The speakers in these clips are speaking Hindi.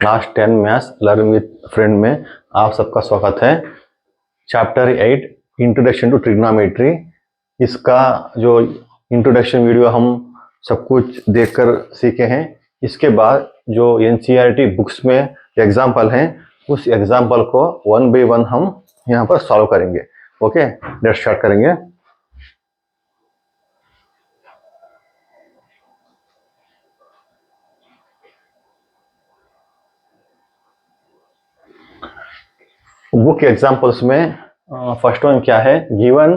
Class 10 maths learn with friend में आप सबका स्वागत है। चैप्टर 8 इंट्रोडक्शन टू ट्रिग्नोमेट्री, इसका जो इंट्रोडक्शन वीडियो हम सब कुछ देखकर सीखे हैं। इसके बाद जो एनसीईआरटी बुक्स में एग्जाम्पल हैं, उस एग्जाम्पल को वन बाय वन हम यहाँ पर सॉल्व करेंगे। ओके, लेट्स स्टार्ट करेंगे। बुक एग्जाम्पल्स में फर्स्ट वन क्या है, given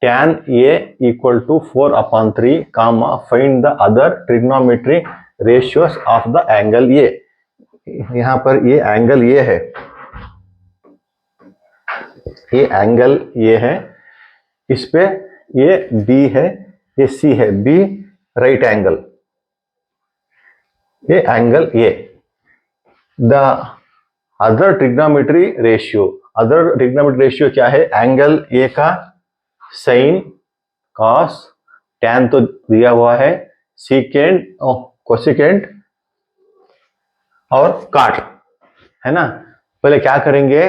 tan a equal to 4/3 comma find the other trigonometry ratios of the angle a। यहाँ पर ये एंगल ये है, ये एंगल ये है, इस पे ये b है, ये c है, b राइट एंगल, ये एंगल ये। The other trigonometry ratio, other trigonometry ratio क्या है, एंगल ए का साइन, कॉस, टैन तो दिया हुआ है, सीकेंट, कोसेकेंट और काट, है ना। पहले क्या करेंगे,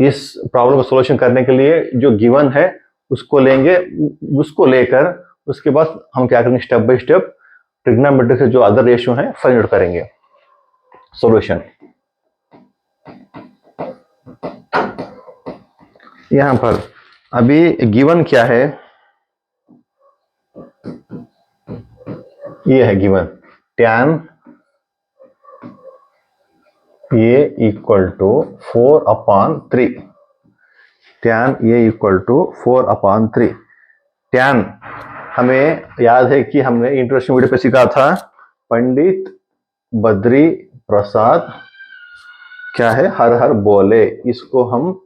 इस प्रॉब्लम को सॉल्यूशन करने के लिए जो गिवन है उसको लेंगे, उसको लेकर उसके बाद हम क्या करेंगे, स्टेप बाय स्टेप ट्रिग्नोमेट्री से जो अदर रेशियो है फाइंड आउट करेंगे। सॉल्यूशन यहां पर अभी गिवन क्या है, ये है given tan a equal to 4/3, tan a equal to 4/3। tan हमें याद है कि हमने इंट्रोडक्शन वीडियो पे सीखा था, पंडित बद्री प्रसाद क्या है, हर हर बोले, इसको हम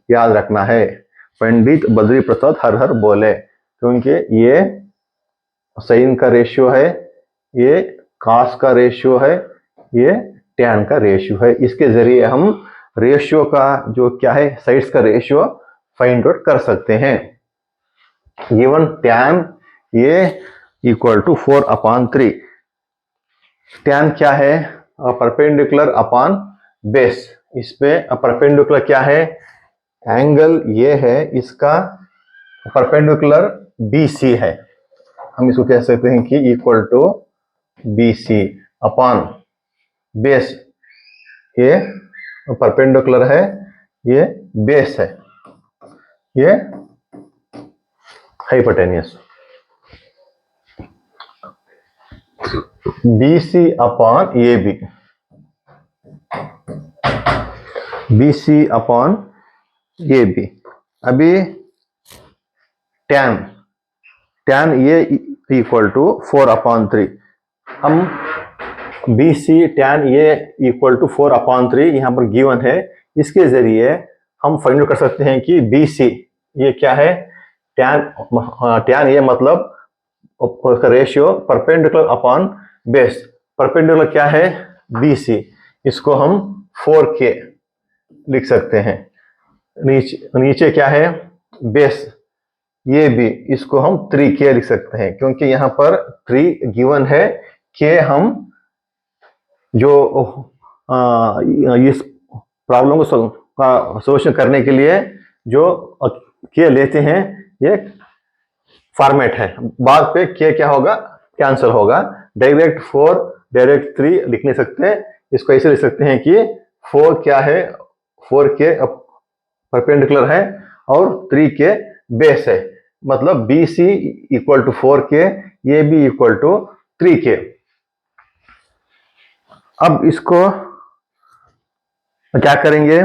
याद रखना है। पंडित बद्री प्रसाद हर हर बोले, क्योंकि ये साइन का रेशियो है, ये कॉस का रेशियो है, ये टैन का रेशियो है। इसके जरिए हम रेशियो का जो क्या है, साइड्स का रेशियो फाइंड आउट कर सकते हैं। गिवन टैन ये इक्वल टू 4/3, टैन क्या है, परपेंडिकुलर अपॉन बेस। इस पे परपेंडिकुलर क्या है, एंगल ये है, इसका परपेंडिकुलर BC है, हम इसको कह सकते हैं कि equal to BC upon base, ये परपेंडिकुलर है, ये बेस है, ये hypotenuse. BC upon AB, BC upon AB। अभी tan ये इक्वल टू 4/3, हम BC tan ये इक्वल टू 4/3 यहाँ पर गिवन है, इसके जरिए हम फाइंड आउट कर सकते हैं कि BC ये क्या है, tan ये मतलब ratio perpendicular upon base. Perpendicular क्या है, BC, इसको हम 4K लिख सकते हैं। नीचे क्या है, बेस ये भी, इसको हम 3K लिख सकते हैं, क्योंकि यहाँ पर 3 गिवन है, K हम जो इस प्रॉब्लम का सॉल्यूशन करने के लिए जो K लेते हैं, ये फॉर्मेट है। बाद पे K क्या होगा, कैंसिल होगा। डायरेक्ट 4 डायरेक्ट 3 लिख नहीं सकते, इसको ऐसे लिख सकते हैं कि 4 क्या है, 4K परपेंडिकुलर है और 3K बेस है, मतलब BC इक्वल टू 4K, ये भी इक्वल टू 3K। अब इसको क्या करेंगे,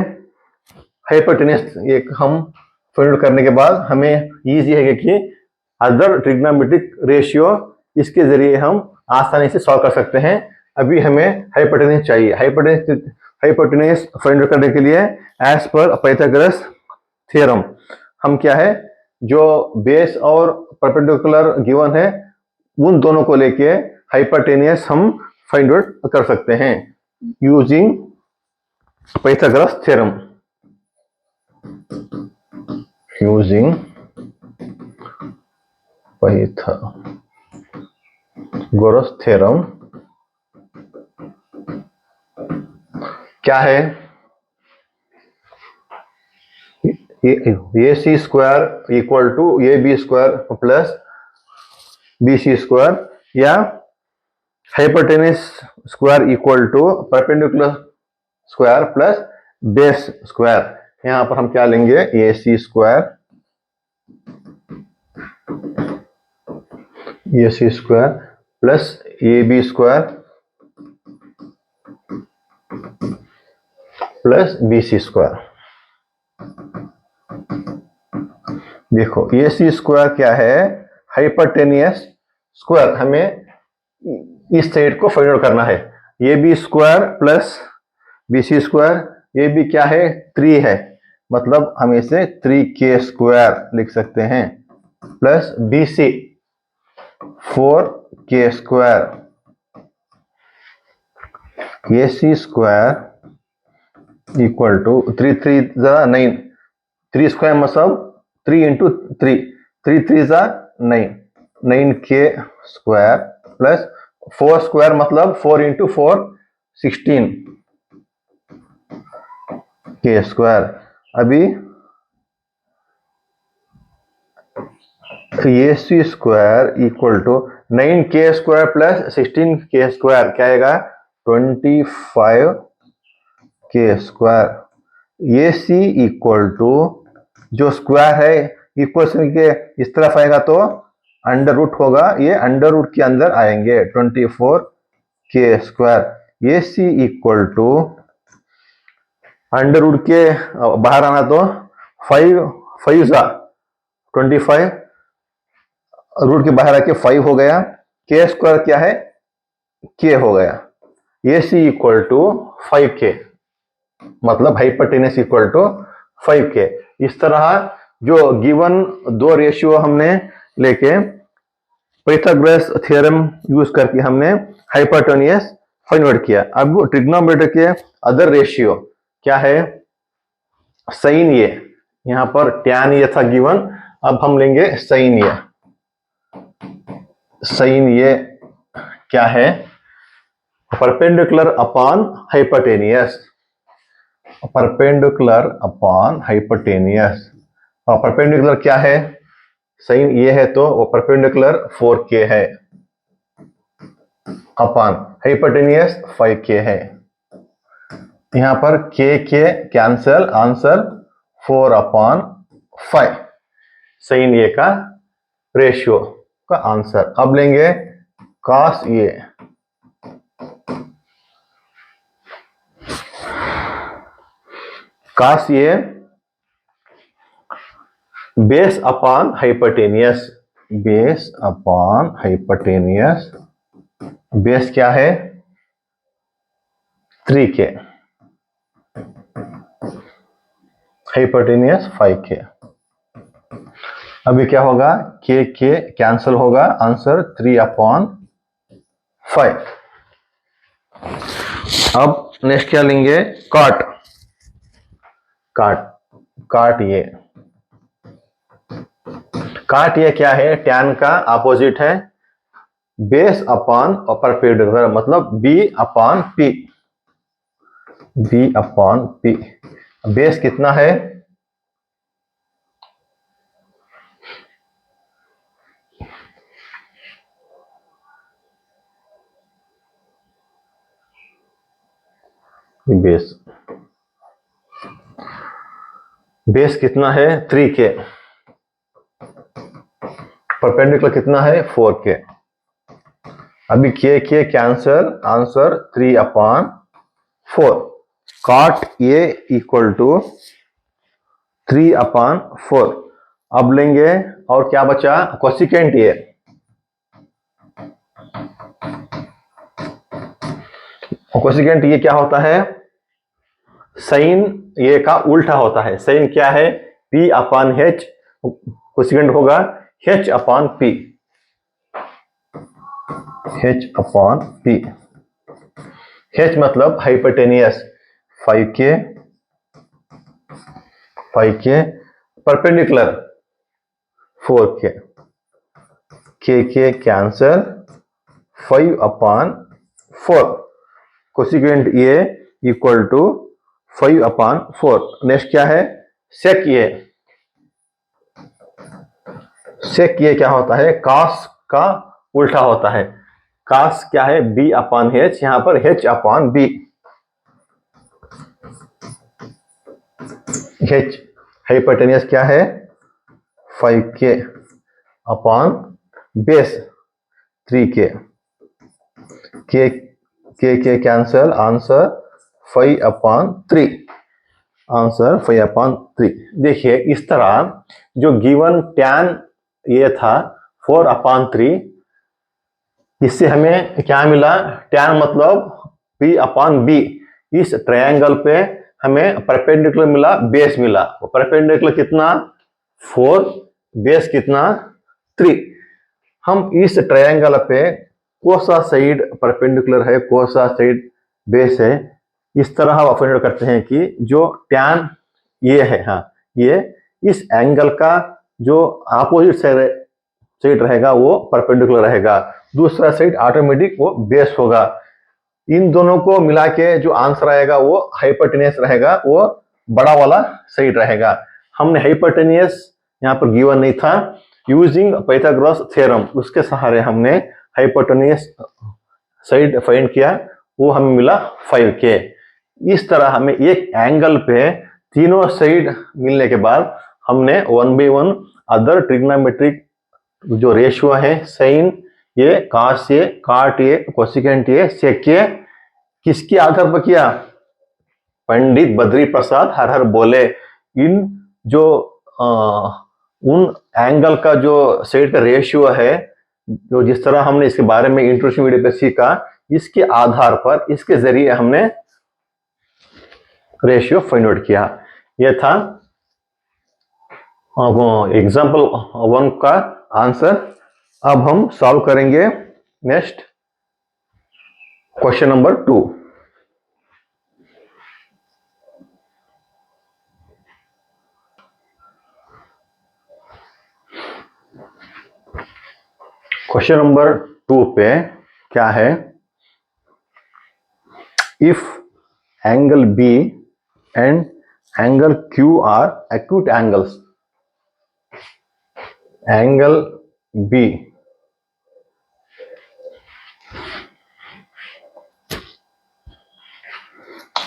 हाइपोटेन्यूस ये हम फाइंड आउट करने के बाद हमें इजी है कि अदर ट्रिग्नोमेट्रिक रेशियो, इसके जरिए हम आसानी से सॉल्व कर सकते हैं। अभी हमें हाइपोटेन्यूस चाहिए। हाइपोटेन्यूस फाइंड आउट करने के लिए एज पर पाइथागोरस थ्योरम हम क्या है, जो बेस और परपेंडिकुलर गिवन है, उन दोनों को लेके हाइपोटेन्यूस हम फाइंड आउट कर सकते हैं using Pythagoras theorem. Using Pythagoras theorem क्या है, A C square equal to A B square plus B C square, या hypotenuse square equal to perpendicular square plus base square. यहां पर हम क्या लेंगे, A C square plus A B square plus B C square. देखो ए सी स्क्वायर क्या है, हाइपोटेनियस स्क्वायर, हमें इस साइड को फाइंड आउट करना है। A B square plus B C square, ये भी क्या है, 3 है, मतलब हम इसे 3k स्क्वायर लिख सकते हैं, plus B C 4k square, A C square equal to 3 3 जरा 9, 3 स्क्वायर मतलब 3 इंटू 3, 3 3 जा 9, 9k स्क्वायर प्लस 4 स्क्वायर मतलब 4 इंटू 4 16 के स्क्वायर। अभी A C square equal to 9k square plus 16k square क्या आएगा, 25k square. A C equal to जो स्क्वायर है इक्वेशन के इस तरफ आएगा तो अंडर रूट होगा, ये अंडर रूट के अंदर आएंगे 24k square. A C equal to under root के बाहर आना तो 5 5 जा 25, रूट के बाहर आके 5 हो गया, के स्क्वायर क्या है, के हो गया। ए सी इक्वल टू 5k, मतलब हाइपोटेनस इक्वल टू 5k। इस तरह जो गिवन दो रेशियो हमने लेके पाइथागोरस थ्योरम यूज करके हमने हाइपोटेनियस फाइंड आउट किया। अब ट्रिग्नोमेट्री के अदर रेशियो क्या है, साइन ए, यहां पर टैन ए था गिवन, अब हम लेंगे साइन ए। साइन ए क्या है, perpendicular upon hypotenuse, perpendicular upon hypotenuse. और परपेंडिकुलर क्या है, साइन ये है तो वो परपेंडिकुलर 4k है, अपॉन हाइपोटेनियस 5k है। यहां पर k cancel, answer 4 upon 5 sine A का रेशियो का आंसर। अब लेंगे cos A, cos A base upon hypotenuse, base upon hypotenuse, base क्या है 3k, हाइपोटेनियस 5k। अभी क्या होगा, k कैंसल होगा, आंसर 3 अपॉन 5। अब नेक्स्ट क्या लेंगे, कॉट, काट ये, काट ये क्या है, टैन का अपोजिट है, बेस अपॉन परपेंडिकुलर मतलब b upon p, b upon p। Base कितना है, बेस, बेस कितना है 3k, परपेंडिकुलर कितना है 4k। अभी k cancel, answer 3 upon 4। Cot A equal to 3 upon 4। अब लेंगे और क्या बचा, कोसिकेंट ए, कोसिकेंट ये क्या होता है, साइन ये का उल्टा होता है। साइन क्या है, p अपॉन h, कोसिकेंट होगा h upon p, h upon p। h मतलब hypotenuse 5k, perpendicular 4k, k cancer 5 upon 4। कोसिक्वेंट ये इक्वल टू 5/4। नेक्स्ट क्या है, सेक ए। सेक ये क्या होता है, कास का उल्टा होता है। कास क्या है, B/H, यहां पर H/B। H हाइपोटेनियस क्या है, 5K अपॉन बेस 3K। के कैंसल, आंसर 5/3। आंसर 5/3। देखिए इस तरह जो गिवन टैन ये था 4/3, इससे हमें क्या मिला, टैन मतलब P/B। इस ट्रायंगल पे हमें परपेंडिकुलर मिला, बेस मिला। परपेंडिकुलर कितना, 4, बेस कितना, 3। हम इस ट्रायंगल पे कौन सा साइड परपेंडिकुलर है, कौन सा साइड बेस है, इस तरह हम फाइंड आउट करते हैं कि जो टैन ये है, हाँ ये इस एंगल का जो अपोजिट साइड रहेगा वो परपेंडिकुलर रहेगा, दूसरा साइड ऑटोमेटिक वो बेस होगा। इन दोनों को मिला के जो आंसर आएगा वो हाइपोटेनियस रहेगा, वो बड़ा वाला साइड रहेगा। हमने हाइपोटेनियस यहाँ पर गिवन नहीं था, यूजिंग पाइथागोरस थ्योरम उसके सहारे हमने हाइपोटेनियस साइड फाइंड किया, वो हमें मिला 5K। इस तरह हमें एक एंगल पे तीनों साइड मिलने के बाद हमने 1 by 1 अदर ट्रिग्नोमेट्रिक जो रेशियो है, साइन ये, कास ये, काट ये, कोसिकेंट ये, सेक ये, किसके आधार पर किया, पंडित बद्री प्रसाद हर हर बोले। इन जो उन एंगल का जो साइड का रेशियो है, जो जिस तरह हमने इसके बारे में इंट्रोडक्शन वीडियो पे सीखा, इसके आधार पर इसके जरिए हमने रेशियो फाइंड आउट किया। यह था एग्जाम्पल 1 का आंसर। अब हम सॉल्व करेंगे next question number 2। Question number 2 पे क्या है, if angle B and angle Q are acute angles, angle B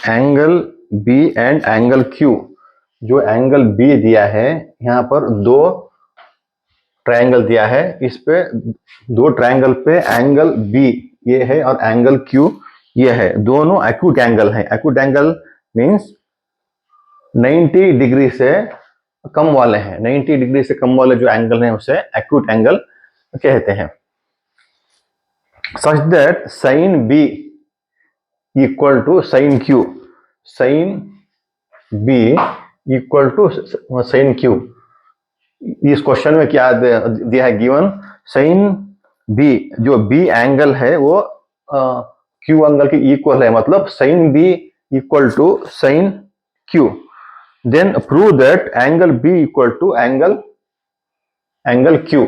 angle B and angle Q, जो एंगल बी दिया है यहां पर दो ट्रायंगल दिया है, इस पे दो ट्रायंगल पे एंगल बी ये है और एंगल क्यू ये है, दोनों एक्यूट एंगल हैं। एक्यूट एंगल मींस 90 डिग्री से कम वाले हैं, 90 डिग्री से कम वाले जो एंगल हैं उसे एक्यूट एंगल कहते हैं। Such that sine B equal to sine Q, sine B equal to sine Q. इस क्वेश्चन में क्या दिया है, गिवन साइन बी, जो बी एंगल है वो क्यू एंगल के इक्वल है, मतलब sine B equal to sine Q. Then prove that angle B equal to angle Q.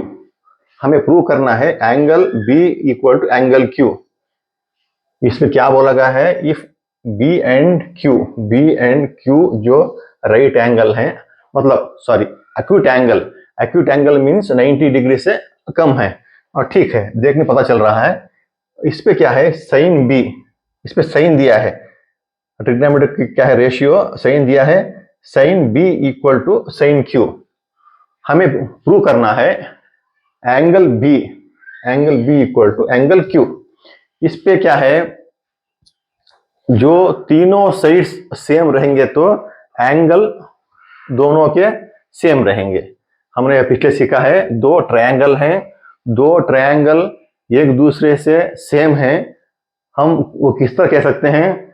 हमें प्रूव करना है angle B equal to angle Q. इसमें क्या बोला गया है, इफ बी एंड क्यू जो राइट एंगल है, मतलब sorry acute angle means 90 degree से कम है। और ठीक है, देखने पता चल रहा है इस पे क्या है, साइन बी, इस पे साइन दिया है, ट्रिग्नोमेट्रिक क्या है रेशियो, साइन दिया है, sine B equal to sine Q. हमें प्रूव करना है angle B equal to angle Q. इस पे क्या है, जो तीनों साइड्स सेम रहेंगे तो एंगल दोनों के सेम रहेंगे। हमने पिछले सीखा है दो ट्रायंगल हैं, दो ट्रायंगल एक दूसरे से सेम हैं, हम वो किस तरह कह सकते हैं,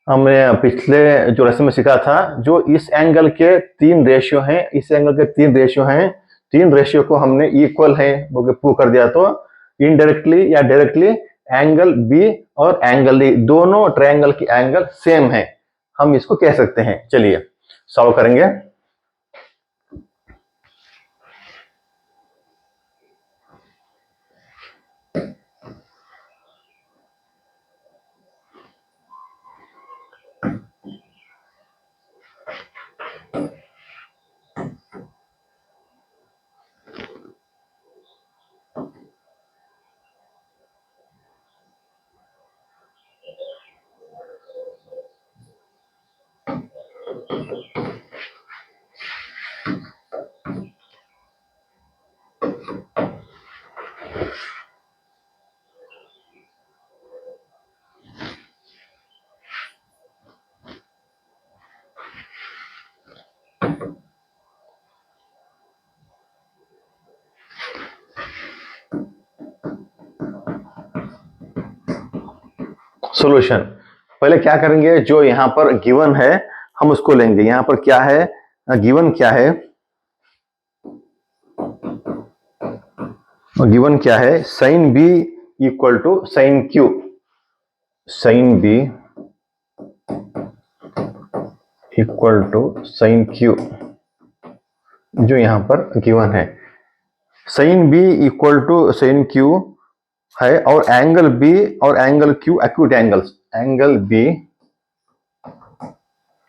हमने पिछले जो लेसन में सीखा था, जो इस एंगल के 3 रेशियो हैं, इस एंगल के 3 रेशियो हैं, 3 रेशियो को हमने इक्वल है वो प्रूव कर दिया, तो इनडायरेक्टली या डायरेक्टली एंगल बी और एंगल डी दोनों ट्रायंगल की एंगल सेम है, हम इसको कह सकते हैं। चलिए सॉल्व करेंगे। सॉल्यूशन। पहले क्या करेंगे, जो यहां पर गिवन है हम उसको लेंगे। यहां पर क्या है, गिवन क्या है, गिवन क्या है, sine B equal to sine Q, sine B equal to sine Q, जो यहां पर गिवन है। Sine B equal to sine Q है, और एंगल बी और angle Q acute angles, angle B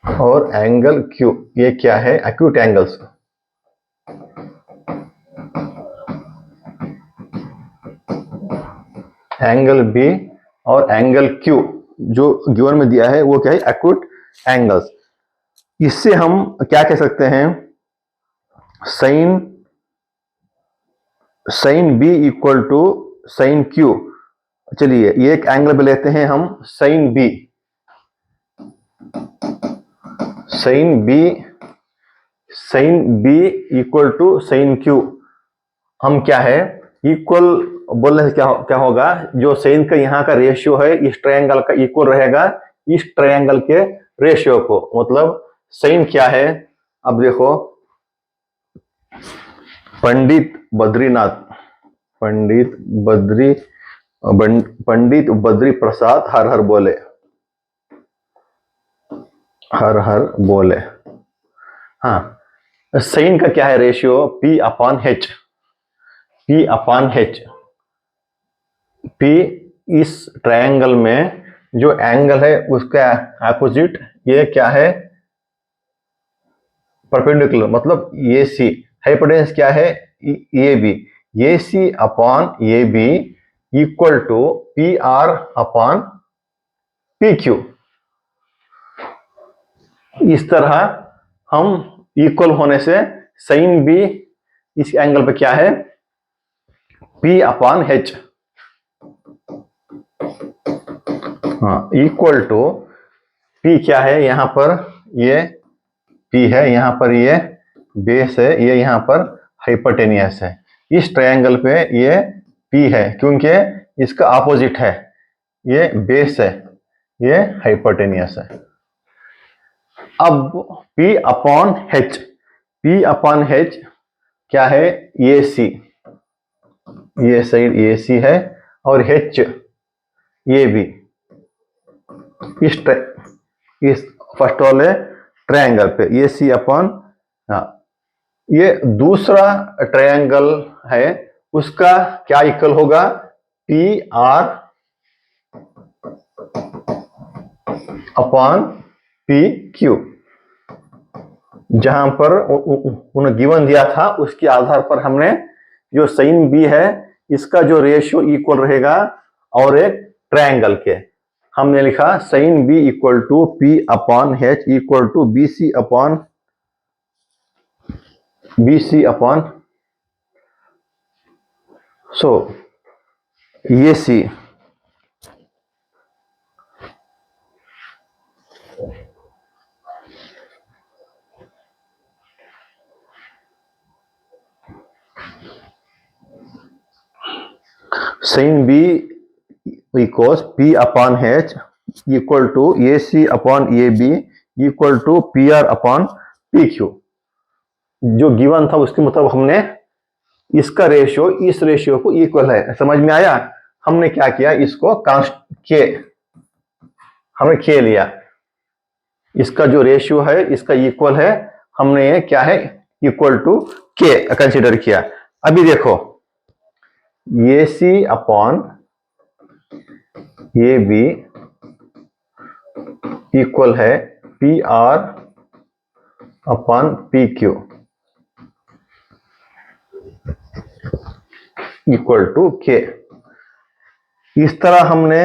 और एंगल क्यू ये क्या है, एक्यूट एंगल्स। एंगल बी और एंगल क्यू जो गिवन में दिया है वो क्या है, एक्यूट एंगल्स। इससे हम क्या कह सकते हैं, sine sine B equal to sine Q. चलिए ये एक एंगल पे लेते हैं हम, sine B, sine B, sine B equal to sine Q. हम क्या है, इक्वल बोलने से क्या होगा, जो साइन का यहाँ का रेशियो है इस ट्रायंगल का इक्वल रहेगा इस ट्रायंगल के रेशियो को। मतलब साइन क्या है, अब देखो, पंडित बद्रीनाथ, पंडित बद्री प्रसाद हर हर बोले, हर हर बोले। हाँ, साइन का क्या है ratio, P upon H, P upon H। P इस ट्रायंगल में जो एंगल है उसका अपोजिट, ये क्या है, परपेंडिकुलर, मतलब ये सी। हाइपोटेन्यूस क्या है, ए बी, ये C upon A B equal to P R upon P Q. इस तरह हम इक्वल होने से साइन बी इस एंगल पे क्या है, P अपॉन H, हाँ, इक्वल टू P क्या है, यहां पर ये P है, यहां पर ये बेस है, ये यहां पर हाइपोटेनियस है। इस ट्रायंगल पे ये P है क्योंकि इसका ऑपोजिट है, ये बेस है, ये हाइपोटेनियस है। अब P upon H, P upon H क्या है, ये C, ये साइड ये C है, और H ये भी इस फर्स्ट वाले ट्रायंगल पे ये C अपॉन, हाँ, ये दूसरा ट्रायंगल है उसका क्या इक्वल होगा, P R upon P Q. जहां पर उन्हें गिवन दिया था उसके आधार पर हमने जो साइन बी है इसका जो रेशियो इक्वल रहेगा और एक ट्रायंगल के, हमने लिखा sine B equal to P upon H equal to B C upon so ये C, sine B equals P upon H equal to A C upon A B equal to P R upon P Q. जो गिवन था उसके मुताबिक हमने इसका रेशियो इस रेशियो को इक्वल है, समझ में आया। हमने क्या किया, इसको के हमने के लिया, इसका जो रेशियो है इसका इक्वल है, हमने ये क्या है इक्वल टू के कंसीडर किया। अभी देखो ये सी अपॉन ये बी इक्वल है P R upon P Q equal to K. इस तरह हमने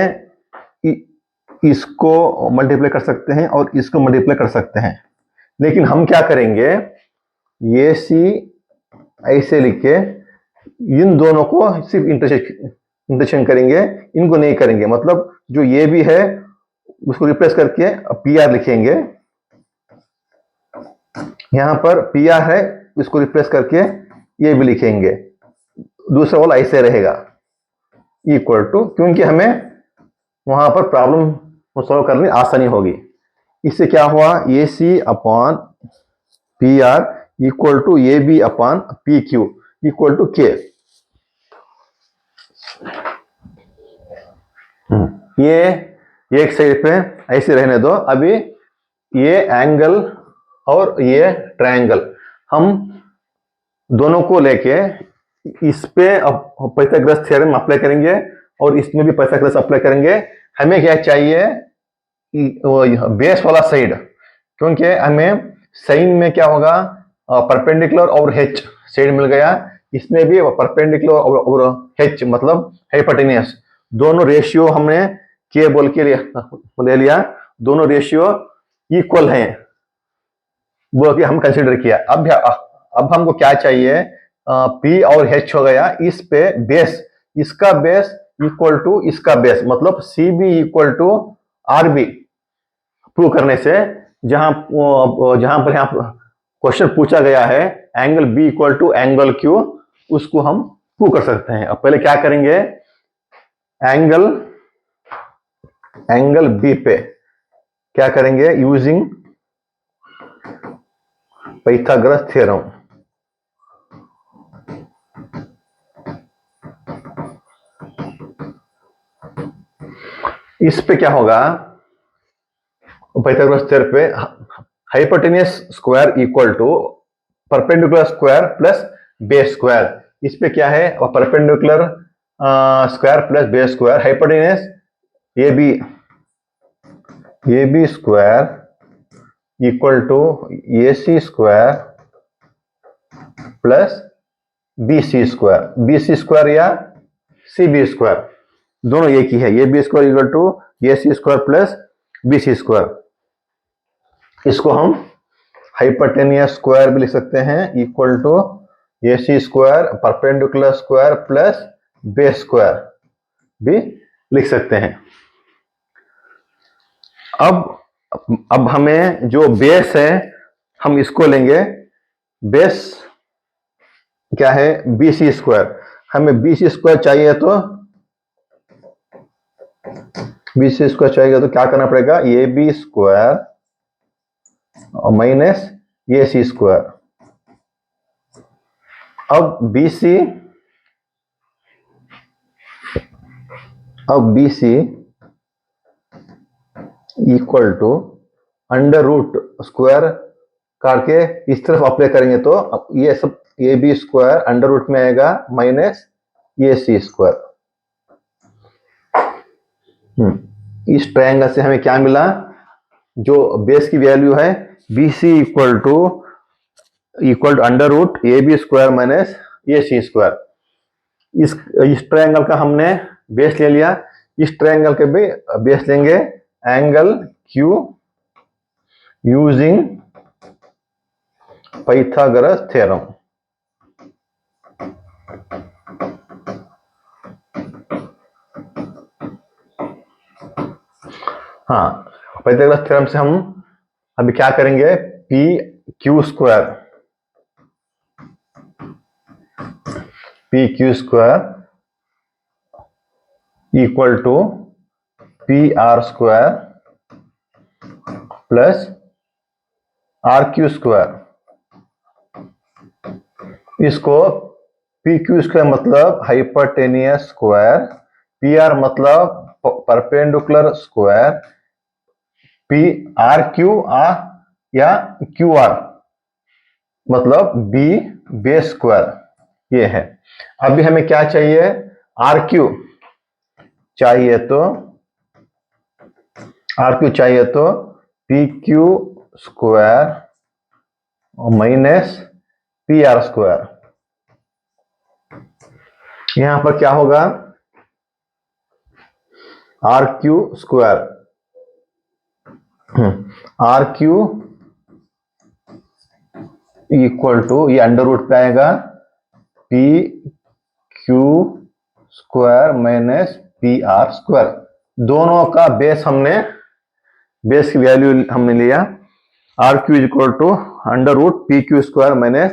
इसको मल्टीप्लाई कर सकते हैं और इसको मल्टीप्लाई कर सकते हैं, लेकिन हम क्या करेंगे, ये सी ऐसे लिख के इन दोनों को सिर्फ इंटरसेक्शन करेंगे, इनको नहीं करेंगे। मतलब जो ये भी है उसको रिप्लेस करके पी आर लिखेंगे, यहां पर पी आर है इसको रिप्लेस करके ये भी लिखेंगे, दूसरा वाला ऐसे रहेगा इक्वल टू, क्योंकि हमें वहां पर प्रॉब्लम सॉल्व करने में आसानी होगी। इससे क्या हुआ, A C upon P R equal to A B upon P Q equal to K. ये एक साइड पे ऐसे रहने दो। अभी ये एंगल और ये ट्रायंगल हम दोनों को लेके इस पे पाइथागोरस थ्योरम अप्लाई करेंगे और इसमें भी पाइथागोरस अप्लाई करेंगे। हमें क्या चाहिए, बेस वाला साइड, क्योंकि हमें साइन में क्या होगा, परपेंडिकुलर और एच साइड मिल गया। इसमें भी परपेंडिकुलर और एच मतलब हाइपोटेन्यूस, दोनों रेशियो हमने के बोल के ले लिया, दोनों रेशियो इक्वल हैं वो कि हम कंसिडर किया। अब हमको क्या चाहिए, पी और एच हो गया, इस पे बेस, इसका बेस इक्वल टू इसका बेस, मतलब C B equal to R B prove करने से, जहां पर यहाँ क्वेश्चन पूछा गया है angle B equal to angle Q, उसको हम प्रूव कर सकते हैं। अब पहले क्या करेंगे, एंगल बी पे क्या करेंगे, यूजिंग पाइथागोरस थ्योरम। इस पे क्या होगा, पाइथागोरस थ्योरम पे hypotenuse square equal to perpendicular square plus base square. इस पे क्या है, perpendicular square plus base square, hypotenuse A B square equal to A C square plus B C square या सी बी स्क्वायर, दोनों एक ही है। A B square equal to A C square plus B C square. इसको हम हाइपोटेन्यूस स्क्वायर भी लिख सकते हैं, equal to A C square perpendicular square plus base square भी लिख सकते हैं। अब हमें जो बेस है हम इसको लेंगे, बेस क्या है, बी सी स्क्वायर। हमें बी सी स्क्वायर चाहिए तो क्या करना पड़ेगा, A B square minus A C square. अब B C equal to under root square करके इस तरफ अप्लाई करेंगे तो ये सब A B square under root में आएगा माइनस ए सी स्क्वायर। इस ट्रायंगल से हमें क्या मिला, जो बेस की वैल्यू है B C equal to under root A B square minus A C square. इस ट्रायंगल का हमने बेस ले लिया, इस ट्रायंगल के भी बेस लेंगे, angle Q using Pythagoras theorem. हाँ, पाइथागोरस थ्योरम से हम अभी क्या करेंगे, P Q square equal to P R square plus R Q square. इसको पी क्यू स्क्वायर मतलब हाइपोटेन्यूस स्क्वायर, पी आर मतलब perpendicular square, P R Q या क्यू आर मतलब बी बेस स्क्वायर, ये है। अभी हमें क्या चाहिए, आर क्यू चाहिए तो P Q square minus P R square. यहां पर क्या होगा, R Q square, R Q equal to, ये अंडर रूट पे आएगा, P Q square minus P R square. दोनों का बेस की वैल्यू हमने लिया, R Q equal to under root P Q square minus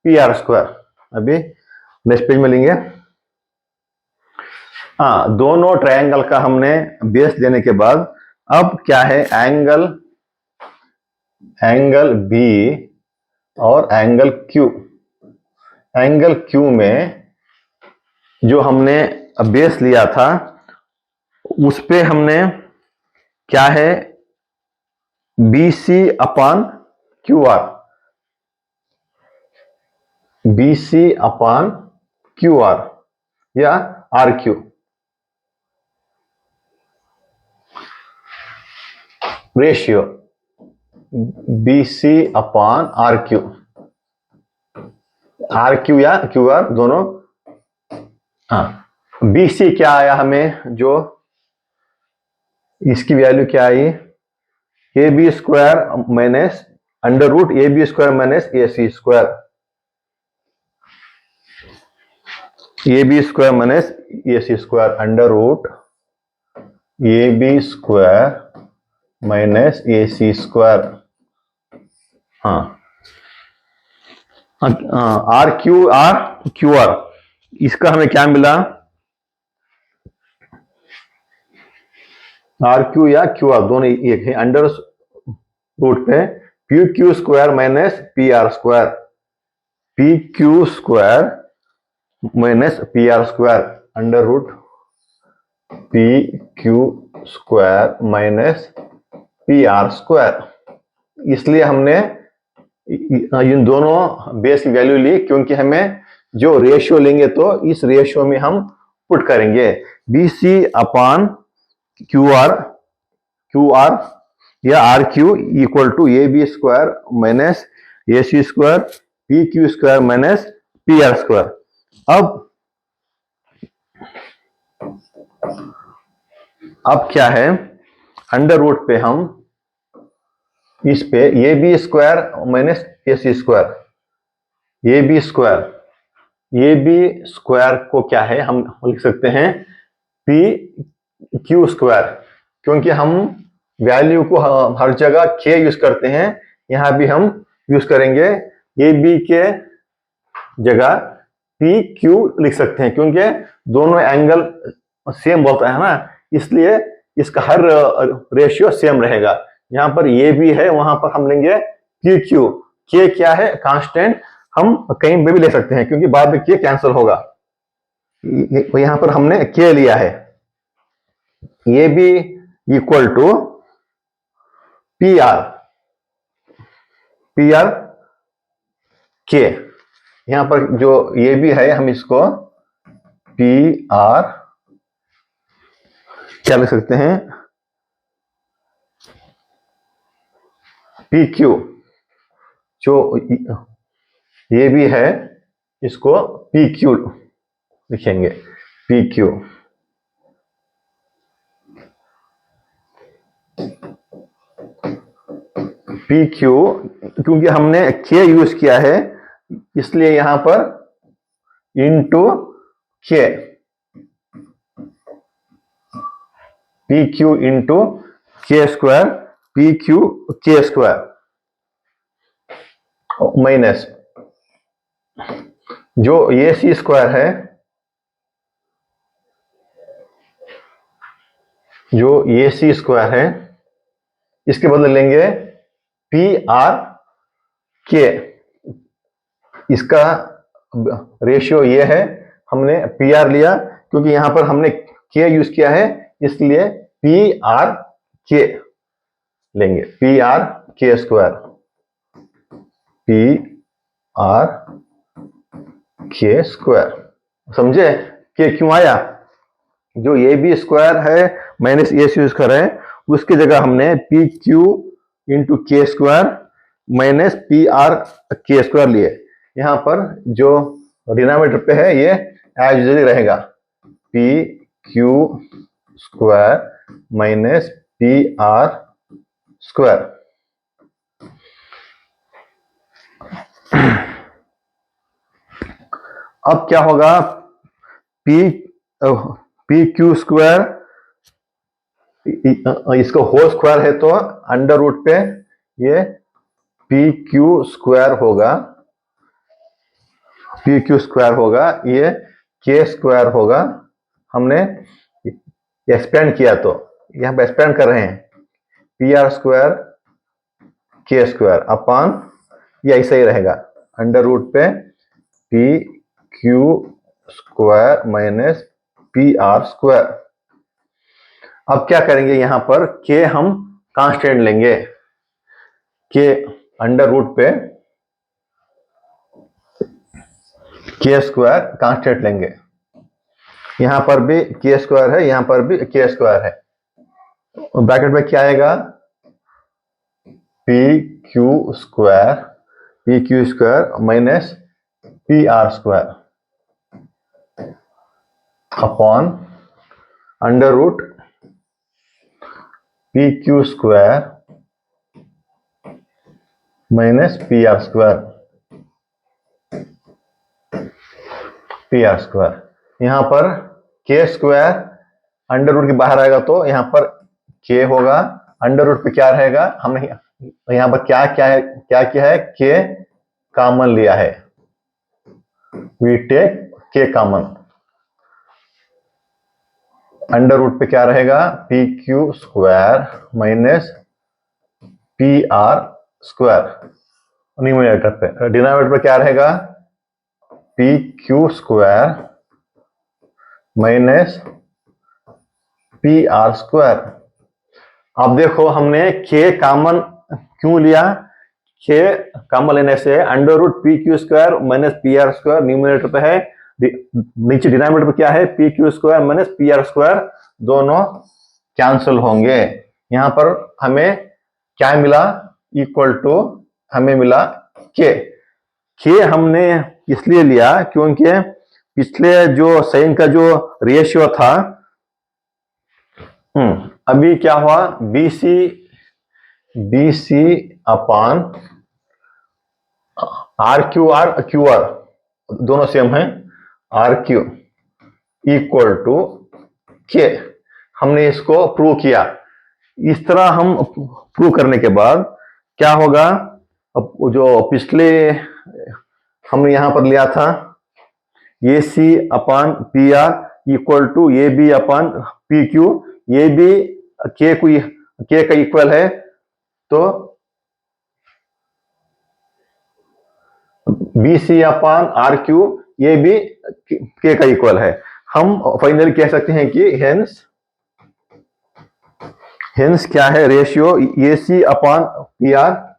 P R square. अभी नेक्स्ट पेज में लेंगे। हाँ, दोनों ट्रायंगल का हमने बेस लेने के बाद अब क्या है, एंगल बी और एंगल क्यू। एंगल क्यू में जो हमने बेस लिया था उस पे हमने क्या है, B C upon Q R, B C upon Q R या R Q, ratio B C upon R Q, R Q या क्यू आर दोनों। हाँ, बी सी क्या आया हमें, जो इसकी वैल्यू क्या आई, A B square minus under root A B square minus A C square, A B square minus A C square under root A B square minus A C square. हाँ, आर क्यू आर, इसका हमें क्या मिला, आर क्यू या क्यू आर दोनों एक है, अंडर रूट पे P Q square minus P R square, P Q square minus P R square under root P Q square minus P R square. इसलिए हमने इन दोनों बेस की वैल्यू ली, क्योंकि हमें जो रेशियो लेंगे तो इस रेशियो में हम पुट करेंगे B C upon Q R या R Q equal to A B square minus A C square P Q square minus P R square. अब क्या है, अंडर रूट पे हम इस पे A B square minus A C square, A B square को क्या है, हम लिख सकते हैं पी क्यू स्क्वायर, क्योंकि हम वैल्यू को हर जगह के यूज करते हैं, यहां भी हम यूज करेंगे ए बी के जगह पी क्यू लिख सकते हैं, क्योंकि दोनों एंगल सेम बोलता है ना, इसलिए इसका हर रेशियो सेम रहेगा। यहां पर ए बी है, वहां पर हम लेंगे पी क्यू, के क्या है कांस्टेंट, हम कहीं पे भी ले सकते हैं क्योंकि बाद में के कैंसिल होगा। यहां पर हमने के लिया है, A B equal to P R K, यहां पर जो ए बी है हम इसको पी आर क्या लिख सकते हैं, पी क्यू, जो ये भी है इसको पी क्यू लिखेंगे, पी क्यू। पी क्यू क्योंकि हमने के यूज किया है, इसलिए यहां पर इंटू के, पी क्यू इंटू के स्क्वायर, पी क्यू के स्क्वायर माइनस जो ए सी स्क्वायर है, जो ए सी स्क्वायर है इसके बदले लेंगे पी आर के, इसका रेशियो ये है, हमने पी आर लिया क्योंकि यहां पर हमने के यूज किया है, इसलिए पी आर के लेंगे, पी आर के स्क्वायर, पी आर के स्क्वायर। समझे के क्यों आया, जो ए बी स्क्वायर है माइनस ए सी स्क्वायर है, उसकी जगह हमने पी क्यू इंटू के स्क्वायर माइनस पी आर के स्क्वायर लिए। यहां पर जो डिनोमिनेटर पे है ये एज यूजुअली रहेगा, P Q square minus P R square. अब क्या होगा, पी क्यू स्क्वायर, इसको होल स्क्वायर है तो अंडर रूट पे ये पी क्यू स्क्वायर होगा, पी क्यू स्क्वायर होगा, ये के स्क्वायर होगा। हमने एक्सपेंड किया तो यहां पे एक्सपेंड कर रहे हैं, पी आर स्क्वायर के स्क्वायर अपॉन, ये ऐसा ही रहेगा, अंडर रूट पे P Q square minus P R square. अब क्या करेंगे, यहां पर के हम कांस्टेंट लेंगे, के अंडर रूट पे के स्क्वायर कांस्टेंट लेंगे, यहां पर भी के स्क्वायर है, यहां पर भी के स्क्वायर है, ब्रैकेट में क्या आएगा, P Q square minus P R square upon under root P Q square minus P R square, यहां पर के स्क्वायर अंडर रूट के बाहर आएगा तो यहां पर के होगा, अंडर रूट पे क्या रहेगा, हमने यहां पर क्या किया है, के कॉमन लिया है, वी टेक के कॉमन, अंडर रूट पे क्या रहेगा, P Q square minus P R square, numerator पे, डिनोमिनेटर पे क्या रहेगा, P Q square minus P R square. अब देखो हमने के कॉमन क्यों लिया, के कॉमन लेने से under root P Q square minus P R square numerator पे है, नीचे डिनोमिनेटर पे क्या है, P Q square minus P R square, दोनों कैंसिल होंगे। यहां पर हमें क्या मिला, इक्वल टू हमें मिला के हमने इसलिए लिया क्योंकि पिछले जो साइन का जो रेशियो था, अभी क्या हुआ, बीसी अपान आर क्यू दोनों सेम है, आर क्यू इक्वल टू के, हमने इसको प्रूव किया। इस तरह हम प्रूव करने के बाद क्या होगा, अब जो पिछले हमने यहां पर लिया था, A C upon P R equal to A B upon P Q, ये भी के का इक्वल है, तो B C upon R Q ये भी के का इक्वल है। हम फाइनली कह सकते हैं कि हेंस क्या है, ratio A C upon P R,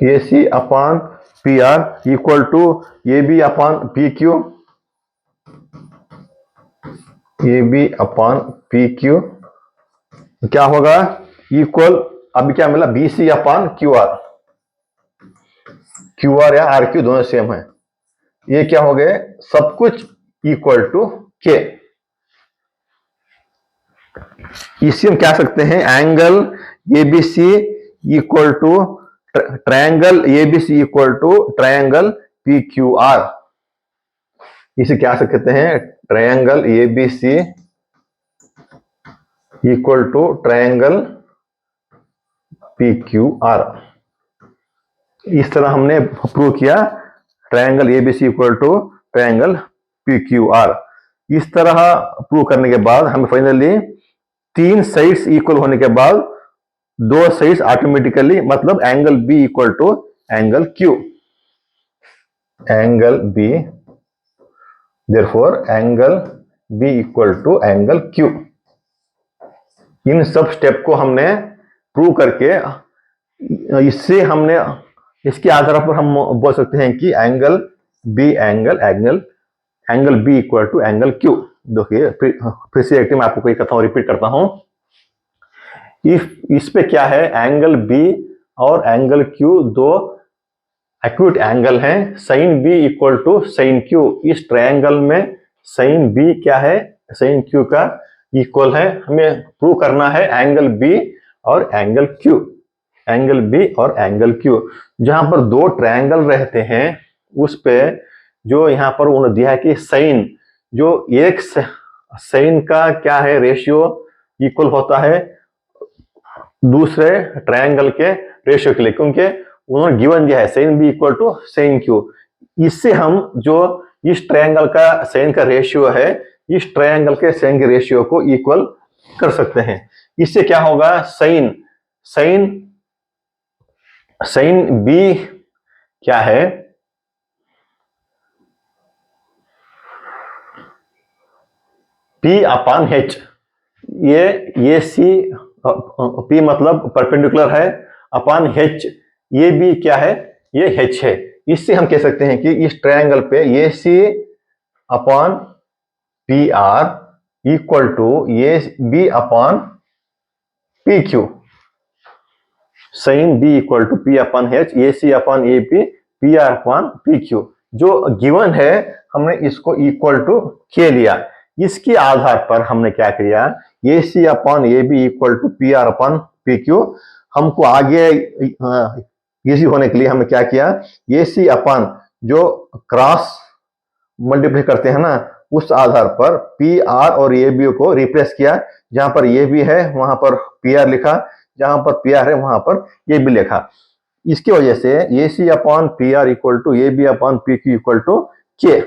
A C upon P R equal to A B upon P Q, A B upon P Q क्या होगा, इक्वल, अभी क्या मिला, B C upon Q R या आर क्यू दोनों सेम है, ये क्या हो गए, सब कुछ इक्वल टू के। इसी हम कह सकते हैं angle ABC equal to triangle ABC equal to triangle P Q R, इसे क्या सकते हैं, triangle ABC equal to triangle P Q R. इस तरह हमने प्रूव किया triangle ABC equal to triangle P Q R. इस तरह प्रूव करने के बाद हमें फाइनली तीन साइड्स इक्वल होने के बाद दो साइड्स ऑटोमेटिकली, मतलब angle B equal to angle Q, angle B, therefore angle B equal to angle Q. इन सब स्टेप को हमने प्रूव करके, इससे हमने, इसके आधार पर हम बोल सकते हैं कि angle B equal to angle Q. देखिए फिर से एक मैं आपको कोई कथा रिपीट करता हूं, इस पे क्या है, एंगल बी और एंगल क्यू दो एक्यूट एंगल हैं, sine B equal to sine Q, इस ट्रायंगल में साइन बी क्या है, साइन क्यू का इक्वल है। हमें प्रूव करना है एंगल बी और एंगल क्यू, एंगल बी और एंगल क्यू। जहां पर दो ट्रायंगल रहते हैं उस पे जो यहां पर उन्होंने दिया है कि साइन, जो एक साइन का क्या है, रेशियो इक्वल होता है दूसरे ट्रायंगल के रेशियो के लिए, क्योंकि उन्होंने गिवन दिया है sine B equal to sine Q. इससे हम जो इस ट्रायंगल का साइन का रेशियो है, इस ट्रायंगल के साइन के रेशियो को इक्वल कर सकते हैं। इससे क्या होगा, साइन साइन साइन बी क्या है, पी अपान एच। ये सी, पी मतलब परपेंडिकुलर है, अपान एच, ये बी क्या है, ये एच है। इससे हम कह सकते हैं कि इस ट्रायंगल पे ये C upon P R equal to ये B upon P Q. Sine B equal to P upon H, A C upon A P R upon P Q. जो गिवन है हमने इसको इक्वल टू के लिया। इसके आधार पर हमने क्या किया, A C upon A B equal to P R upon P Q. हमको आगे इजी होने के लिए हमने क्या किया, ए सी अपान जो क्रॉस मल्टीप्लाई करते हैं ना, उस आधार पर पी आर और ए बी को रिप्लेस किया। जहां पर ए बी है वहां पर पी आर लिखा, जहां पर पी आर है वहां पर ए बी लिखा। इसकी वजह से A C upon P R equal to A B upon P Q equal to K,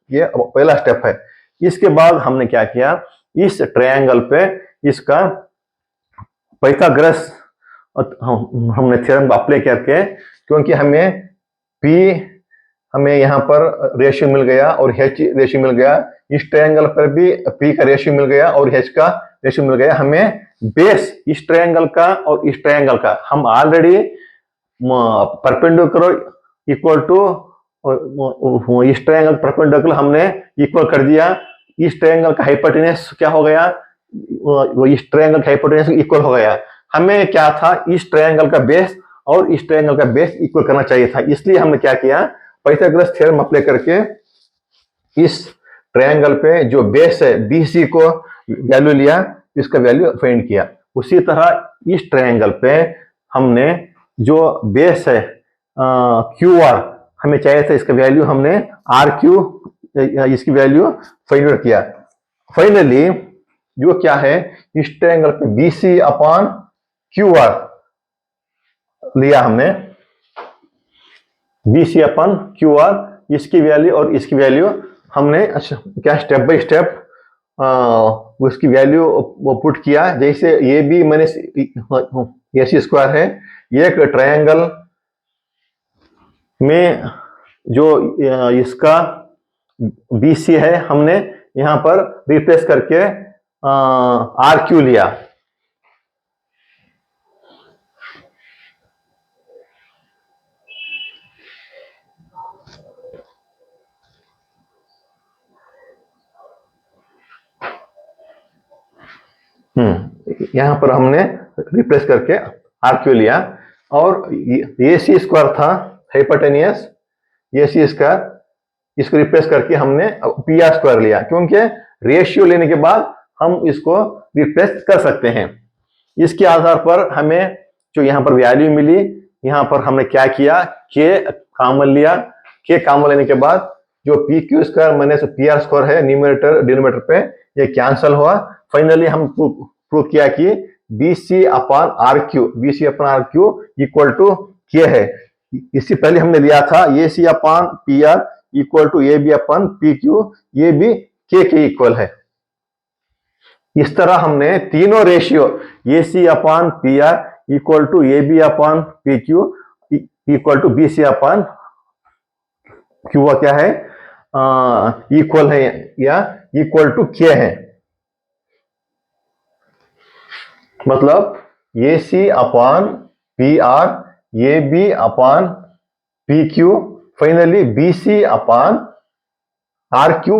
ये पहला स्टेप है। इसके बाद हमने क्या किया, इस ट्रायंगल पे इसका पाइथागोरस हमने थ्योरम अप्लाई करके, क्योंकि हमें यहाँ पर रेशियो मिल गया और एच रेशियो मिल गया, इस ट्रायंगल पर भी पी का रेशियो मिल गया और एच का रेशियो मिल गया। हमें बेस इस ट्रायंगल का और इस ट्रायंगल का हम ऑलरेडी परपेंडिकुलर इक्वल टू, इस ट्रायंगल परपेंडिकुलर हमने इक्वल कर दिया। इस ट्रायंगल का हाइपोटेनस क्या हो गया, वो इस ट्रायंगल का हाइपोटेनस इक्वल हो गया। हमें क्या था, इस ट्रायंगल का बेस और इस ट्रायंगल का बेस इक्वल करना चाहिए था। इसलिए हमने क्या किया, पाइथागोरस थ्योरम अप्लाई करके इस ट्रायंगल पे जो बेस है बीसी को वैल्यू लिया, इसका वैल्यू फाइंड किया। उसी तरह इस ट्रायंगल पे हमने जो बेस है क्यू आर हमें चाहिए था, इसका वैल्यू हमने आर क्यू, इसकी वैल्यू फाइंड आउट किया। फाइनली जो क्या है, इस ट्रायंगल पे बीसी अपॉन क्यू आर लिया हमने, बीसी अपॉन क्यू आर, इसकी वैल्यू और इसकी वैल्यू हमने क्या स्टेप बाय स्टेप उसकी वैल्यू वो पुट किया। जैसे ये B minus A C square है, एक ट्रायंगल में जो इसका बी सी है हमने यहां पर रिप्लेस करके आर क्यू लिया। यहां पर हमने रिप्लेस करके आर क्यू लिया और ए सी स्क्वायर था हाइपोटेनियस, ए सी स्क्वायर, इसको रिप्लेस करके हमने पी आर स्क्वायर लिया, क्योंकि रेशियो लेने के बाद हम इसको रिप्लेस कर सकते हैं। इसके आधार पर हमें जो यहां पर वैल्यू मिली, यहां पर हमने क्या किया, के कॉमन लिया। के कॉमन लेने के बाद जो P Q square minus P R square है न्यूमरेटर डिनोमिनेटर पे, ये कैंसिल हुआ। फाइनली हम प्रूव किया कि B C upon R Q, B C upon R Q equal to K है। इससे पहले हमने लिया था A C upon P R equal to A B upon P Q, ये भी के इक्वल है। इस तरह हमने तीनों ratio A C upon P R equal to A B upon P Q equal to B C upon Q क्या है, इक्वल है या इक्वल टू के है। मतलब A C upon P R, A B upon P Q, finally B C upon R Q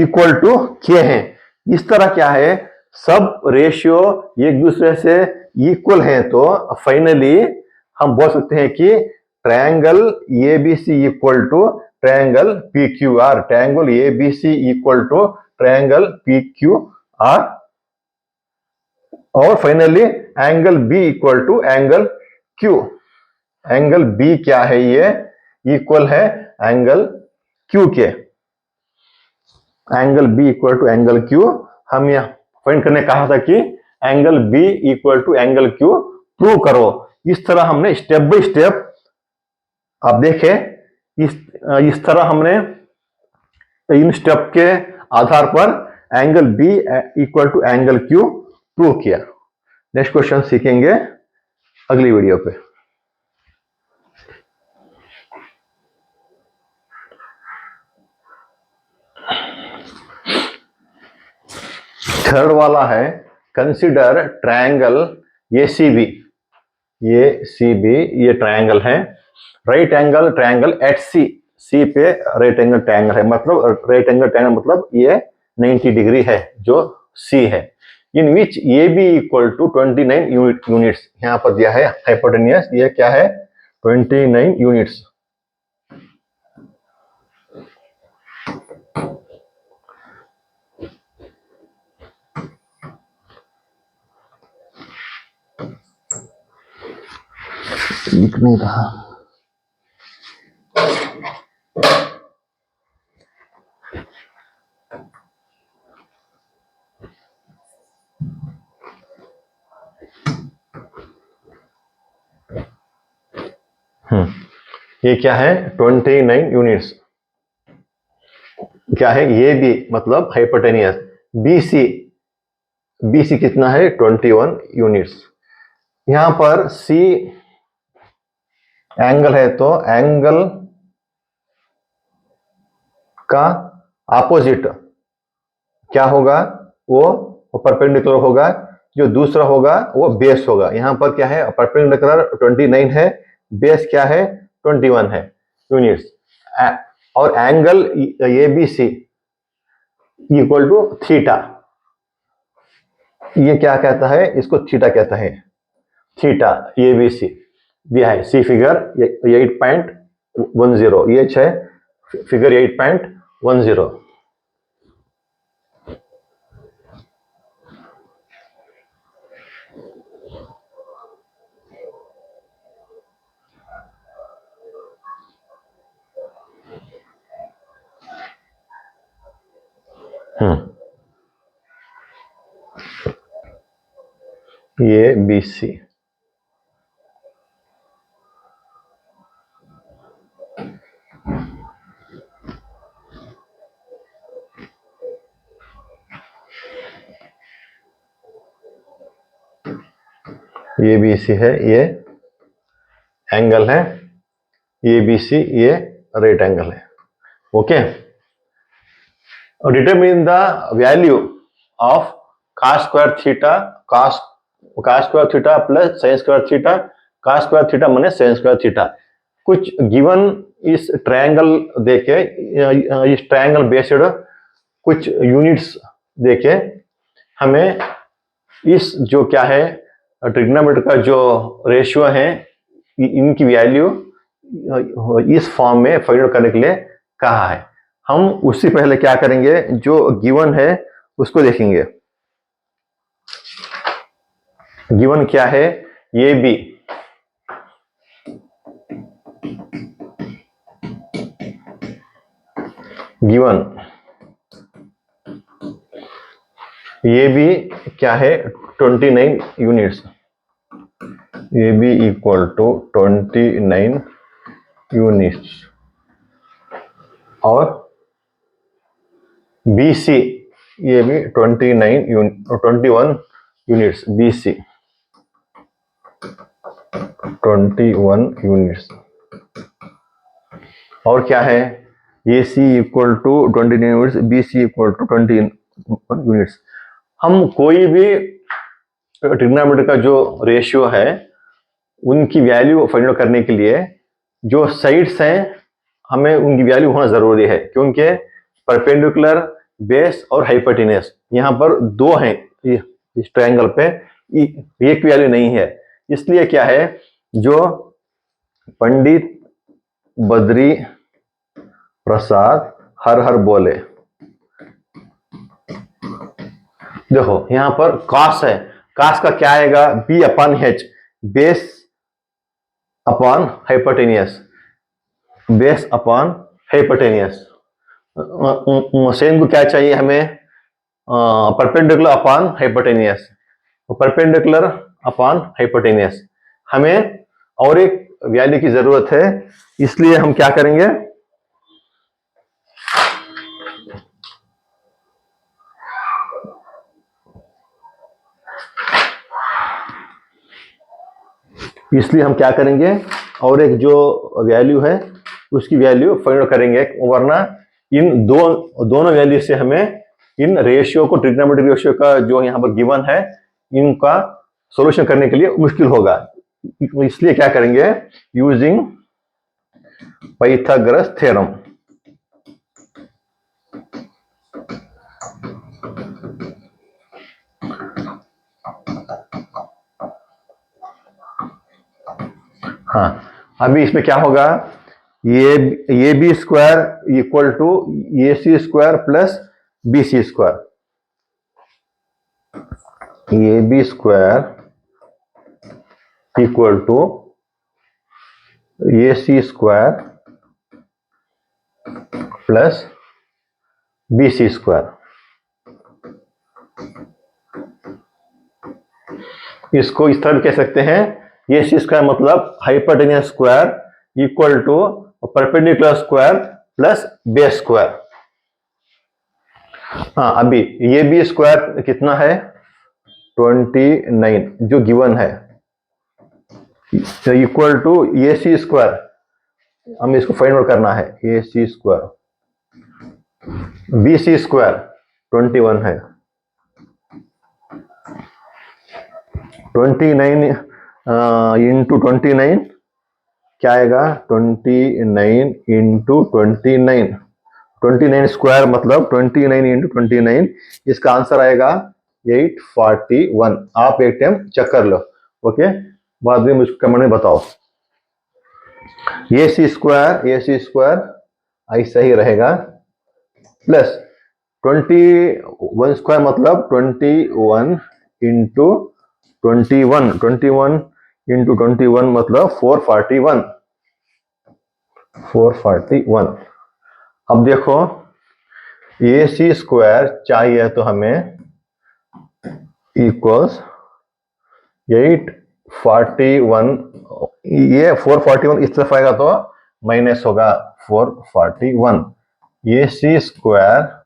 equal to K है। इस तरह क्या है, सब रेशियो एक दूसरे से इक्वल है, तो फाइनली हम बोल सकते हैं कि triangle A B C equal to triangle P Q R, triangle A B C equal to triangle P Q R, और finally angle B equal to angle Q. Angle B क्या है, ये इक्वल है एंगल क्यू के। Angle B equal to angle Q, हम यहां फाइंड करने कहा था कि angle B equal to angle Q prove करो। इस तरह हमने स्टेप बाय स्टेप, आप देखें इस तरह हमने इन स्टेप के आधार पर angle B equal to angle Q prove किया। नेक्स्ट क्वेश्चन सीखेंगे अगली वीडियो पे। थर्ड वाला है कंसिडर ट्रायंगल एसीबी। ये ट्रायंगल है, right angle triangle at C. C पे राइट एंगल ट्रायंगल है, मतलब राइट एंगल ट्रायंगल मतलब ये 90 डिग्री है जो सी है। In which A B equal to 29 units. यहां पर दिया है हाइपोटेनियस, ये क्या है 29 यूनिट्स। लिख नहीं रहा। ये क्या है 29 यूनिट्स। क्या है ये बी मतलब हाइपोटेनियस। बीसी कितना है 21 यूनिट्स। यहां पर सी एंगल है तो एंगल का अपोजिट क्या होगा, वो परपेंडिकुलर होगा। जो दूसरा होगा वो बेस होगा। यहां पर क्या है परपेंडिकुलर 29 है, बेस क्या है 21 है यूनिट्स। और angle A B C equal to theta. ये क्या कहता है, इसको थीटा कहता है। थीटा ए बी सी दिया है, सी फिगर 8.10, ये है फिगर 8.10। ये बी सी ये बी सी है, ये एंगल है ए बी सी, ये राइट एंगल है। Okay, determine the value of cos square theta, cos square theta plus sin square theta. cos square theta माने sin स्क्वायर थीटा। कुछ गिवन इस ट्रायंगल देके, इस ट्रायंगल बेस्ड कुछ यूनिट्स देके हमें इस जो क्या है ट्रिग्नोमेट्री का जो रेशियो है इनकी वैल्यू इस फॉर्म में फाइंड आउट करने के लिए कहा है। हम उससे पहले क्या करेंगे, जो गिवन है उसको देखेंगे। गिवन क्या है, A B given A B क्या है 29 units. A B equal to 29 units और बी सी ये भी 21 यूनिट्स। बी सी 21 यूनिट्स। और क्या है, A C equal to 29 units, B C equal to 21 units. हम कोई भी ट्रिग्नोमेट्री का जो रेशियो है उनकी वैल्यू फाइंड आउट करने के लिए जो साइड्स हैं हमें उनकी वैल्यू होना जरूरी है, क्योंकि परपेंडिकुलर, बेस और हाइपोटेन्यूस यहाँ पर दो हैं इस ट्रायंगल पे, एक वैल्यू नहीं है। इसलिए क्या है, जो पंडित बद्री प्रसाद हर हर बोले, देखो यहां पर कॉस है, कॉस का क्या आएगा B upon H, base upon hypotenuse, base upon hypotenuse. Same को क्या चाहिए हमें, perpendicular upon hypotenuse, perpendicular upon hypotenuse. हमें और एक वैल्यू की जरूरत है, इसलिए हम क्या करेंगे, इसलिए हम क्या करेंगे, और एक जो वैल्यू है उसकी वैल्यू फाइंड आउट करेंगे, वरना इन दोनों वैल्यू से हमें इन रेशियो को, ट्रिग्नोमेट्रिक रेशियो का जो यहाँ पर गिवन है, इनका सॉल्यूशन करने के लिए मुश्किल होगा। इसलिए क्या करेंगे, यूजिंग पाइथागोरस थ्योरम। हाँ, अभी इसमें क्या होगा, ये B square equal to A C square plus B C square, A B square equal to A C square plus B C square. इसको इस तरह कह सकते हैं, ए सी स्क्वायर मतलब hypotenuse square equal to perpendicular square plus base square. हाँ, अभी ये बी स्क्वायर कितना है, 29 जो गिवन है, equal to A C square, हमें इसको फाइंड आउट करना है, A C square, B C square 21 है, 29 इंटू 29 क्या आएगा, 29 इंटू 29 स्क्वायर मतलब 29 इंटू 29, इसका आंसर आएगा 841। आप एक टाइम चेक कर लो, ओके, बाद में मुझको कमेंट में बताओ। ए सी स्क्वायर ऐसा ही रहेगा, प्लस 21 स्क्वायर मतलब 21 इंटू 21 इंटू 21 मतलब 441। अब देखो, ए सी स्क्वायर चाहिए तो हमें इक्वल्स 841, ये 441 इस तरफ आएगा तो माइनस होगा 441। A C square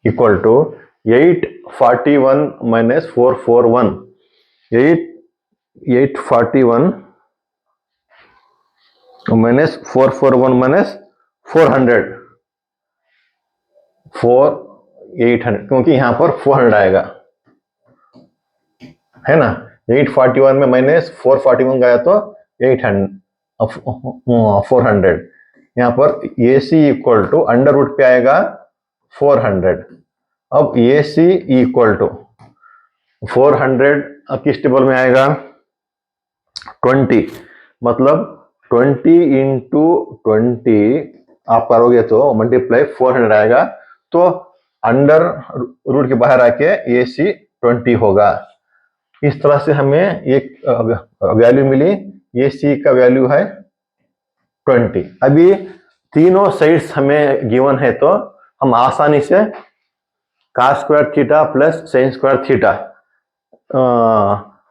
equal to 841 minus 441, 841 minus 441 minus 400, 800, क्योंकि यहां पर 400 आएगा, है ना। 841 में माइनस 441 गया तो 400। यहां पर ए C equal to under root पे आएगा 400। अब ए सी इक्वल टू 400 किस टेबल में आएगा, 20, मतलब 20 इंटू 20 आप करोगे तो मल्टीप्लाई 400 आएगा, तो अंडर रूट के बाहर आके ए सी 20 होगा। इस तरह से हमें एक वैल्यू मिली, ए सी का वैल्यू है 20। अभी तीनों साइड्स हमें गिवन है तो हम आसानी से cos square theta plus sin square theta,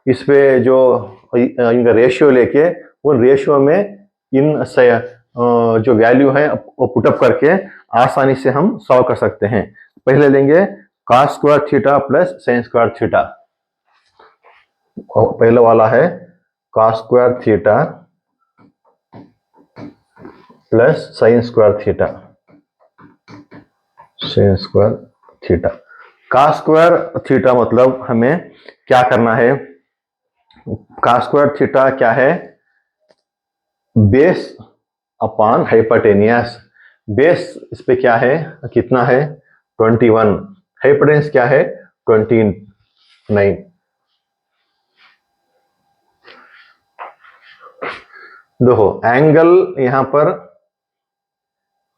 इस पे जो इनका रेशियो लेके उन रेशियो में इन जो वैल्यू है वो पुटअप करके आसानी से हम सॉल्व कर सकते हैं। पहले लेंगे cos square theta plus sin square theta. पहला वाला है cos square theta plus sin square theta, sin square theta. cos square theta मतलब हमें क्या करना है, cos स्क्वायर थीटा क्या है, बेस अपॉन हाइपोटेनियस। बेस इस पे क्या है, कितना है 21, हाइपोटेनियस क्या है 29। देखो एंगल यहां पर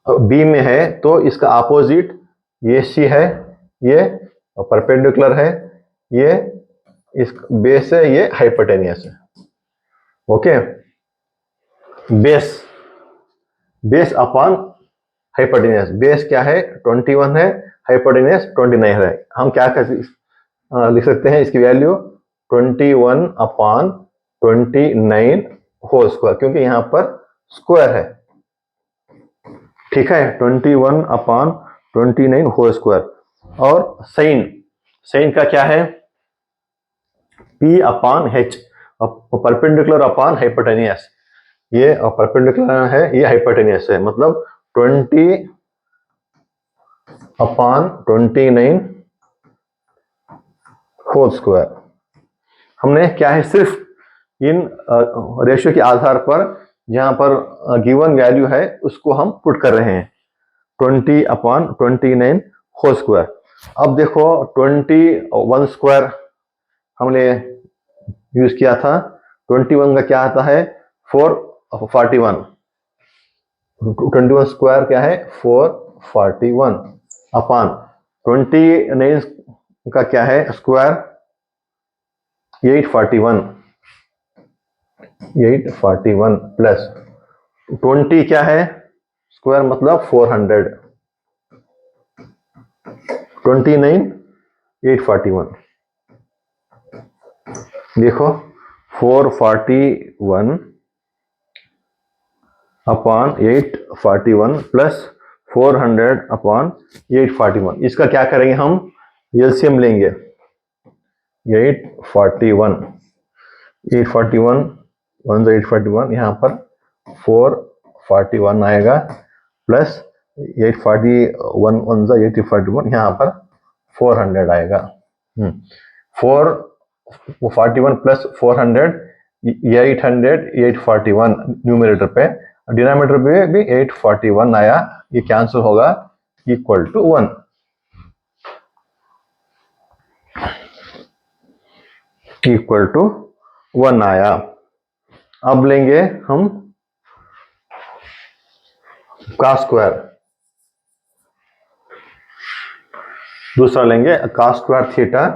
बी में है तो इसका अपोजिट ये सी है, ये परपेंडिकुलर है, ये इस बेस है, ये हाइपोटेनियस है, okay. Base upon hypotenuse, base क्या है 21 है, हाइपोटेनियस 29 है। हम क्या लिख सकते हैं इसकी वैल्यू 21 अपॉन 29 होल स्क्वायर, क्योंकि यहां पर स्क्वायर है, ठीक है, 21 अपॉन 29 होल स्क्वायर। और साइन का क्या है P upon H, perpendicular upon hypotenuse, ये परपेंडिकुलर है, ये हाइपोटेनियस है, मतलब 20 अपॉन 29 होल स्क्वायर। हमने क्या है, सिर्फ इन रेशियो के आधार पर जहां पर गिवन वैल्यू है उसको हम पुट कर रहे हैं, 20 अपॉन 29 होल स्क्वायर। अब देखो 21 स्क्वायर हमने यूज किया था, 21 का क्या आता है 441, 21 स्क्वायर क्या है 441 अपॉन 29 का क्या है स्क्वायर 841 प्लस 20 क्या है स्क्वायर मतलब 400, 29 841। देखो 441 अपॉन 841 प्लस 400 अपॉन 841, इसका क्या करेंगे हम एलसीएम लेंगे। 841 841 यहाँ पर 441 आएगा प्लस 841 यहाँ पर 400 आएगा। 441 प्लस 400 800 841 न्यूमरेटर पे, डिनोमिनेटर पे भी 841 आया, ये कैंसिल होगा इक्वल टू 1। इक्वल टू 1 आया। अब लेंगे हम का स्क्वायर, दूसरा लेंगे का square theta,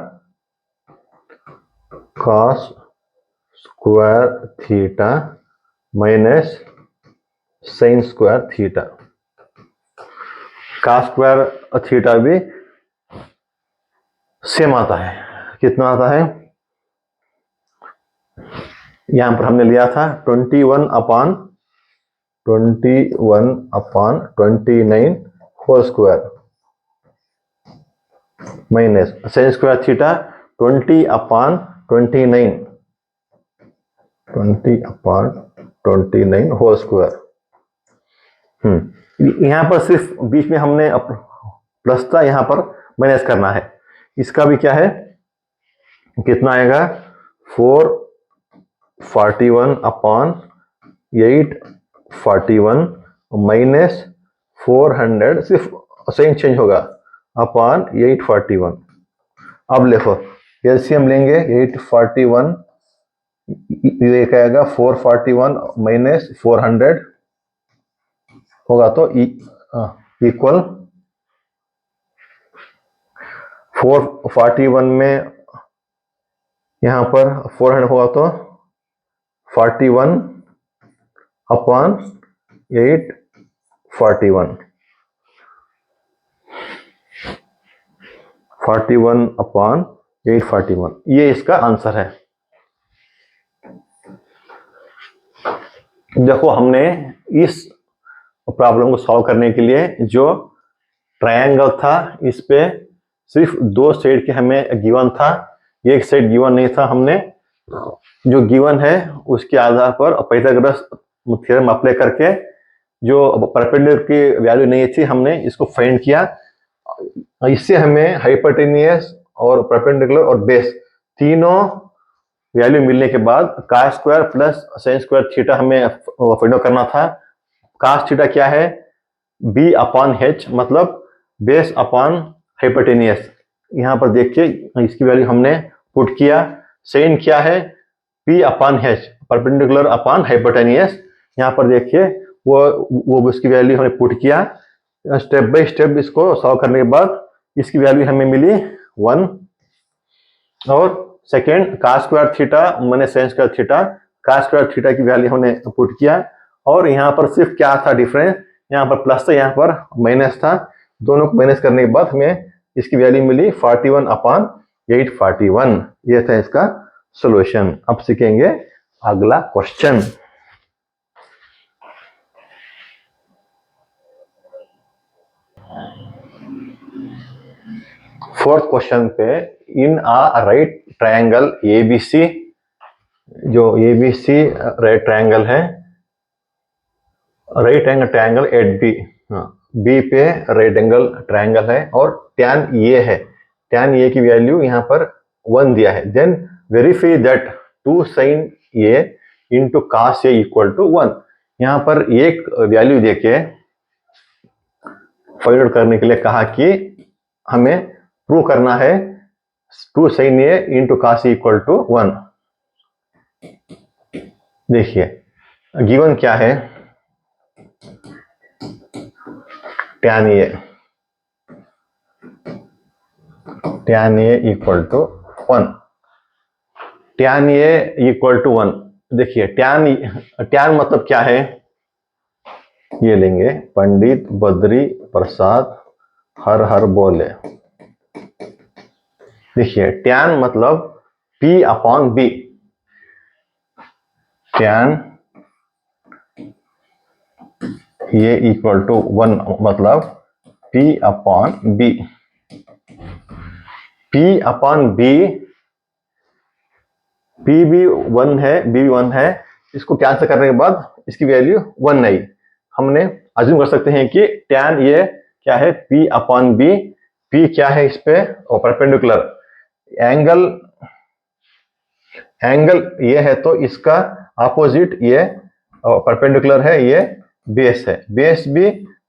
cos square theta minus sine square theta. का स्क्वायर थीटा भी सेम आता है, कितना आता है, यहां पर हमने लिया था 21 upon 29 whole square minus sine square theta 20 upon 29 whole square. यहां पर सिर्फ बीच में हमने प्लस था, यहां पर माइनस करना है। इसका भी क्या है, कितना आएगा 441 अपॉन 841 माइनस 400, सिर्फ साइन चेंज होगा, अपॉन 841। अब देखो एलसीएम लेंगे, 841 ये क्या आएगा 441 माइनस 400 होगा तो इक्वल 441 में यहां पर 400 होगा तो 41 अपॉन 841, 41 अपॉन 841, ये इसका आंसर है। देखो हमने इस प्रॉब्लम को सॉल्व करने के लिए जो ट्रायंगल था इस पे सिर्फ 2 साइड के हमें गिवन था, एक साइड गिवन नहीं था। हमने जो गिवन है उसके आधार पर पाइथागोरस थ्योरम अप्लाई करके जो परपेंडिकुलर की वैल्यू नहीं थी हमने इसको फाइंड किया। इससे हमें हाइपोटेनियस और परपेंडिकुलर और बेस तीनों वैल्यू मिलने के बाद का square plus sign square theta हमें फाइंड आउट करना था। कास थीटा क्या है, बी अपॉन एच, मतलब बेस अपॉन हाइपोटेनियस। यहां पर देखिए इसकी वैल्यू हमने पुट किया। साइन क्या है, P upon H, perpendicular upon hypotenuse. यहां पर देखिए वो उसकी वैल्यू हमने पुट किया। स्टेप बाय स्टेप इसको सॉल्व करने के बाद इसकी वैल्यू हमें मिली 1। और सेकेंड का स्क्वायर थीटा मैंने साइन स्क्वायर थीटा, का स्क्वायर थीटा की वैल्यू हमने पुट किया। और यहाँ पर सिर्फ क्या था डिफरेंस, यहाँ पर प्लस था, यहाँ पर माइनस था। दोनों को माइनस करने के बाद हमें इसकी वैल्यू मिली 41 अपॉन 841। ये था इसका सॉल्यूशन। अब सीखेंगे अगला क्वेश्चन। फोर्थ क्वेश्चन पे, in a right triangle ABC जो ABC राइट ट्रायंगल है, right angle triangle at B, हाँ बी पे राइट एंगल ट्रायंगल है और टैन ये है, टैन ये की वैल्यू यहाँ पर 1 दिया है। Then verify that 2 sin A into cos A equal to 1। यहाँ पर एक वैल्यू देके फाइंड आउट करने के लिए कहा कि हमें प्रूव करना है 2 sin A into cos A equal to 1। देखिए गिवन क्या है, tan A equal to 1, tan A equal to 1। देखिए tan मतलब क्या है, ये लेंगे पंडित बद्री प्रसाद हर हर बोले। देखिए tan मतलब P अपॉन B, tan ये इक्वल टू 1 मतलब P upon B, P upon B, P भी 1 है, B भी 1 है, इसको कैंसिल करने के बाद इसकी वैल्यू 1 नहीं, हमने अज्यूम कर सकते हैं कि tan ये क्या है P अपॉन B, P क्या है इस पे परपेंडिकुलर, एंगल ये है तो इसका अपोजिट ये परपेंडिकुलर है, ये बेस है, बेस भी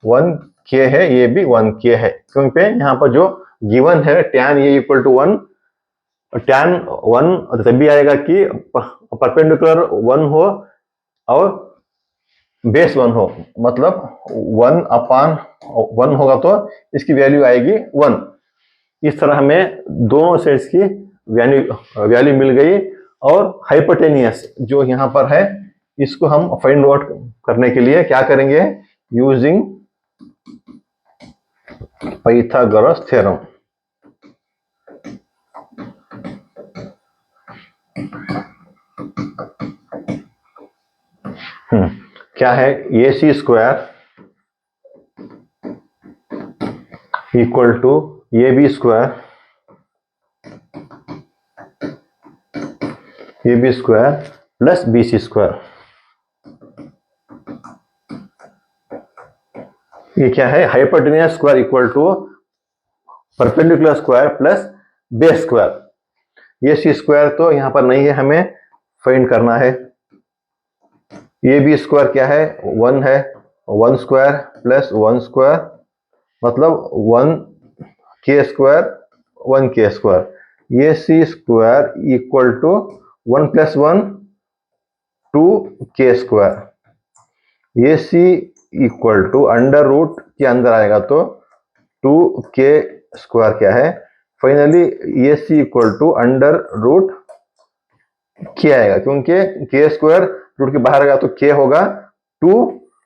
1K है, ये भी 1K है, क्योंकि यहाँ पर जो गिवन है tan ये इक्वल टू 1, tan 1 तभी आएगा कि परपेंडिकुलर 1 हो और बेस 1 हो, मतलब 1 अपॉन 1 होगा तो इसकी वैल्यू आएगी 1। इस तरह हमें दोनों सेट्स की वैल्यू मिल गई और हाइपोटेनियस जो यहाँ पर है इसको हम फाइंड आउट करने के लिए क्या करेंगे, यूजिंग पाइथागोरस थ्योरम। क्या है, AC square equal to AB square plus BC square. ये क्या है, hypotenuse square equal to perpendicular square plus base square. ये सी स्क्वायर तो यहां पर नहीं है, हमें फाइंड करना है। ये बी स्क्वायर क्या है, 1 है, 1 स्क्वायर प्लस 1 स्क्वायर मतलब 1K स्क्वायर 1K स्क्वायर। ये C square equal to 1 plus 1 2K square. ये C equal to under root के अंदर आएगा तो 2K स्क्वायर क्या है, फाइनली ये C equal to under root के आएगा, क्योंकि K स्क्वायर रूट के बाहर आएगा तो K होगा, 2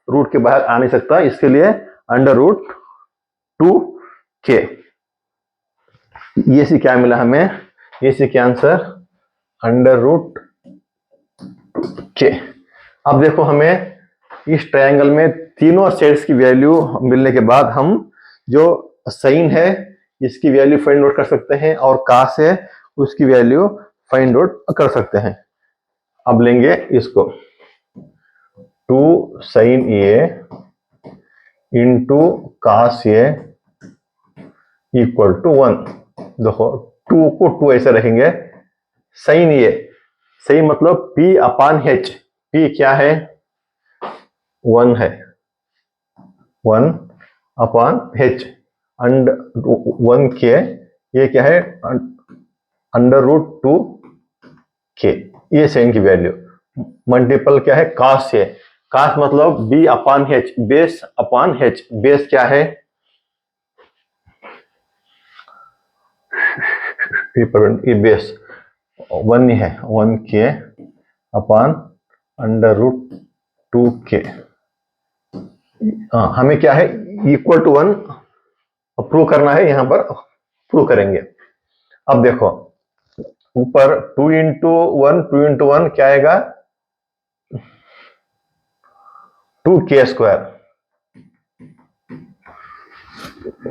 रूट के बाहर आ नहीं सकता, इसके लिए अंडर रूट 2K। ये सी क्या मिला हमें, ये सी क्या आंसर अंडर रूट K। अब देखो हमें इस ट्रायंगल में तीनों सेट्स की वैल्यू मिलने के बाद हम जो साइन है इसकी वैल्यू फाइंड आउट कर सकते हैं और कास है उसकी वैल्यू फाइंड आउट कर सकते हैं। अब लेंगे इसको 2 sin A into cos A equal to 1। देखो 2 को 2 ऐसे रखेंगे, sin A, सही मतलब P अपॉन H, P क्या है 1 है, 1 अपॉन H अंड 1K, ये क्या है अंडर रूट 2K, ये साइन की वैल्यू मल्टीपल क्या है कास है, कास मतलब B upon H, base upon H, base क्या है ये बेस 1 ही है, 1K upon under root 2K। हमें क्या है इक्वल टू 1 प्रूव करना है, यहां पर प्रूव करेंगे। अब देखो ऊपर 2 इंटू 1 क्या आएगा 2K square,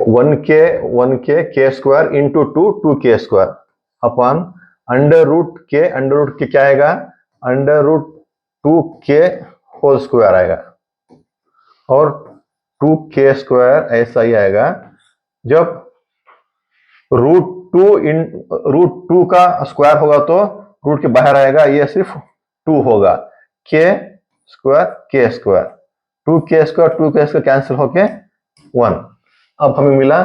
1K K square into 2 2K square upon under root के क्या आएगा √2k होल स्क्वायर आएगा, और 2k स्क्वायर ऐसा ही आएगा जब √2 का स्क्वायर होगा तो रूट के बाहर आएगा, ये सिर्फ 2 होगा, k square 2k square cancel होके 1। अब हमें मिला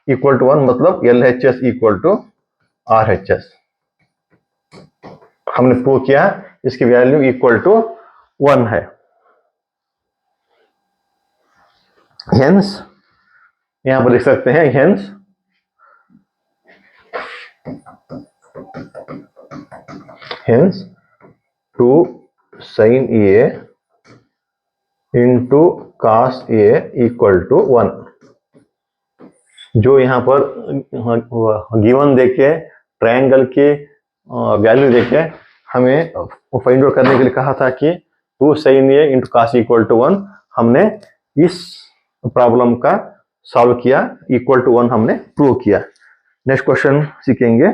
इक्वल टू 1, मतलब LHS इक्वल टू RHS। हमने प्रूव किया इसकी वैल्यू इक्वल टू 1 है। हेंस यहां पर लिख सकते हैं, hence 2 sin A into cos A equal to 1। जो यहाँ पर गिवन देके ट्रायंगल के वैल्यू देके हमें फाइंड आउट करने के लिए कहा था कि 2 sin A into cos equal to 1, हमने इस प्रॉब्लम का सॉल्व किया, इक्वल टू 1 हमने प्रूव किया। नेक्स्ट क्वेश्चन सीखेंगे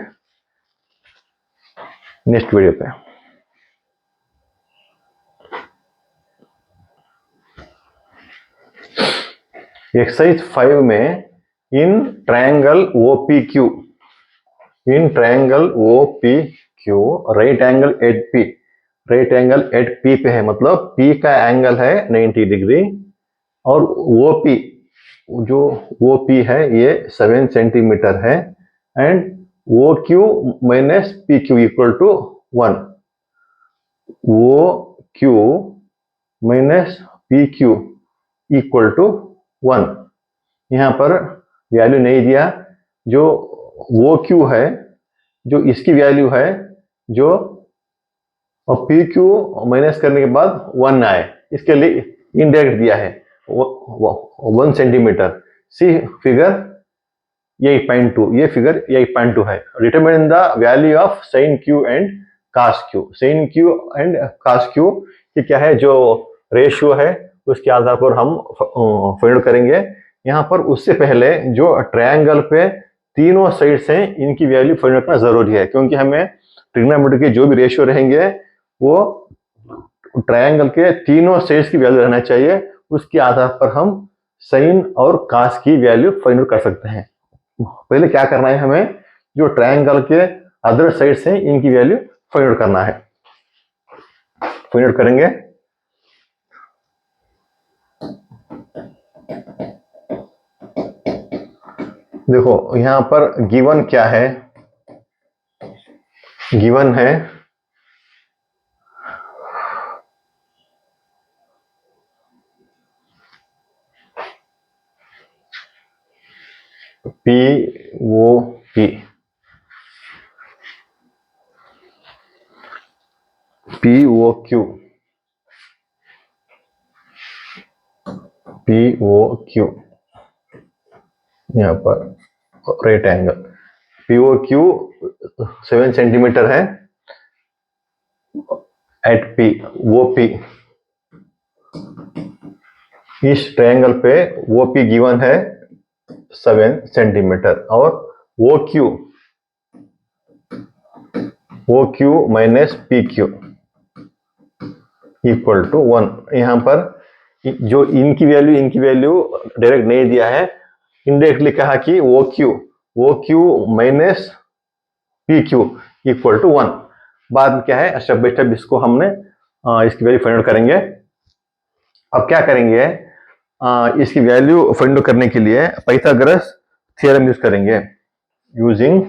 नेक्स्ट वीडियो पे। एक्सरसाइज 5 में in triangle OPQ right angle at P पे है, मतलब P का एंगल है 90 डिग्री, और OP जो OP है ये 7 सेंटीमीटर है, and OQ minus PQ equal to 1। OQ minus PQ equal to 1। यहाँ पर वैल्यू नहीं दिया, जो OQ है, जो इसकी वैल्यू है, जो PQ माइनस करने के बाद 1 आए, इसके लिए इनडायरेक्ट दिया है 1 सेंटीमीटर। सी फिगर 8.2, ये फिगर 8.2 है। Determine the value of sin Q and cos Q। sin Q and cos Q की क्या है, जो रेशियो है उसके आधार पर हम फाइंड आउट करेंगे। यहाँ पर उससे पहले जो ट्रायंगल पे तीनों साइड से इनकी वैल्यू फाइंड आउट करना जरूरी है, क्योंकि हमें ट्रिग्नोमेट्री के जो भी रेशियो रहेंगे वो ट्रायंगल के तीनों साइड्स की वैल्यू रहना चाहिए, उसके आधार पर हम sin और cos की वैल्यू फाइंड आउट कर सकते हैं। पहले क्या करना है, हमें जो ट्रायंगल के अदर साइड से इनकी वैल्यू फाइंड आउट करना है। फाइंड आउट करेंगे। देखो यहां पर गिवन क्या है, गिवन है POP, POQ यहाँ पर राइट एंगल POQ 7 सेंटीमीटर है एट P। OP इस ट्रायंगल पे OP गिवन है 7 सेंटीमीटर, और OQ minus PQ equal to 1। यहाँ पर जो इनकी वैल्यू डायरेक्ट नहीं दिया है, इनडायरेक्टली कहा कि OQ minus PQ equal to 1। बाद में क्या है, स्टेप बाय स्टेप इसको हमने इसकी वैल्यू फाइंड आउट करेंगे। अब क्या करेंगे, इसकी वैल्यू फाइंड आउट करने के लिए पाइथागोरस थ्योरम यूज करेंगे, यूजिंग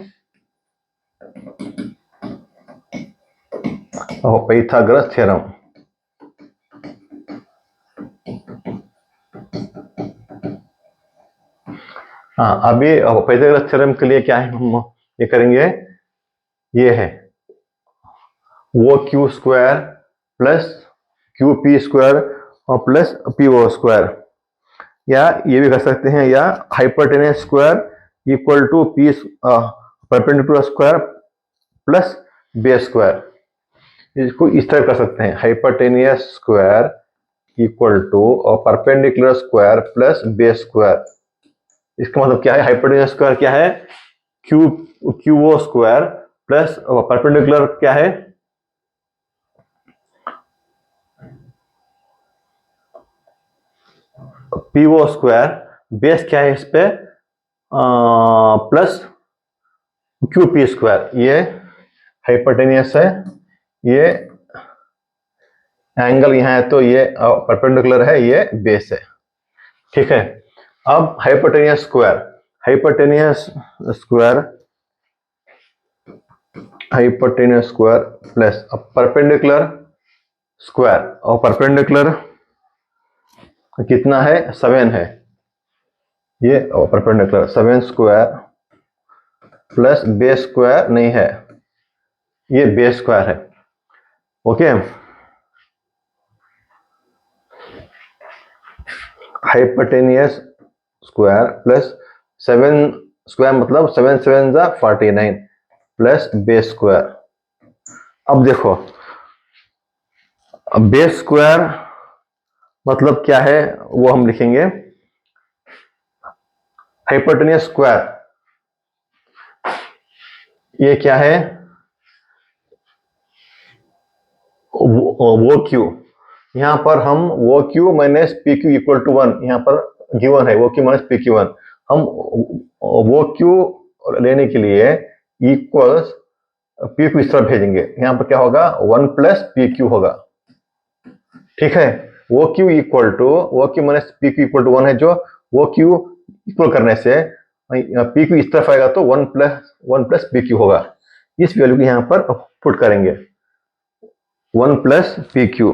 पाइथागोरस थ्योरम। अभी पाइथागोरस थ्योरम के लिए क्या है, हम ये करेंगे, ये है OQ square plus QP square और प्लस PO स्क्वायर, या ये भी कर सकते हैं, या hypotenuse square equal to P perpendicular square plus base square. इसको इस तरह कर सकते हैं, hypotenuse square equal to perpendicular square plus base square. इसका मतलब क्या है, हाइपोटेनियस स्क्वायर क्या है, QO स्क्वायर प्लस परपेंडिकुलर क्या है पी ओ स्क्वायर, बेस क्या है इस पे, प्लस क्यू पी स्क्वायर, ये हाइपोटेनियस है, ये एंगल यहाँ है तो ये परपेंडिकुलर है, ये बेस है। ठीक है, अब hypotenuse square, hypotenuse square, hypotenuse square plus perpendicular square, और परपेंडिकुलर कितना है, 7 है, ये perpendicular 7 square plus base square नहीं है, ये बेस स्क्वायर है। Okay, hypotenuse square plus 7 square मतलब 7 7 जा 49 प्लस बेस स्क्वायर। अब देखो, बेस स्क्वायर मतलब क्या है वो हम लिखेंगे, हाइपोटेनियस स्क्वायर ये क्या है, वो क्यू, यहां पर हम O Q minus P Q equal to 1, यहां पर गिवन है वो क्यू माइनस पी क्यू 1, हम वो क्यू लेने के लिए इक्वल्स पी क्यू इस तरफ भेजेंगे, यहां पर क्या होगा 1 प्लस पी क्यू होगा। ठीक है, वो Q equal to O Q minus P Q equal to 1 है, जो वो क्यू इक्वल करने से पी क्यू इस तरफ आएगा तो 1 प्लस पी क्यू होगा, इस वैल्यू को यहां पर पुट करेंगे 1 प्लस पी क्यू,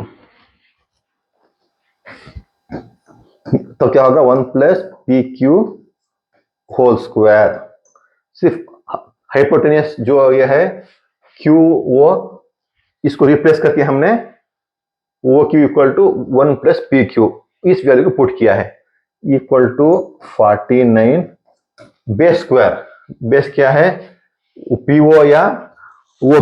तो क्या होगा 1 plus P Q whole square. सिर्फ हाइपोटेनियस जो ये है क्यू, वो इसको रिप्लेस करके हमने O Q equal to 1 plus P Q इस वैल्यू को पुट किया है, equal to 49 base square, base क्या है पीओ या वो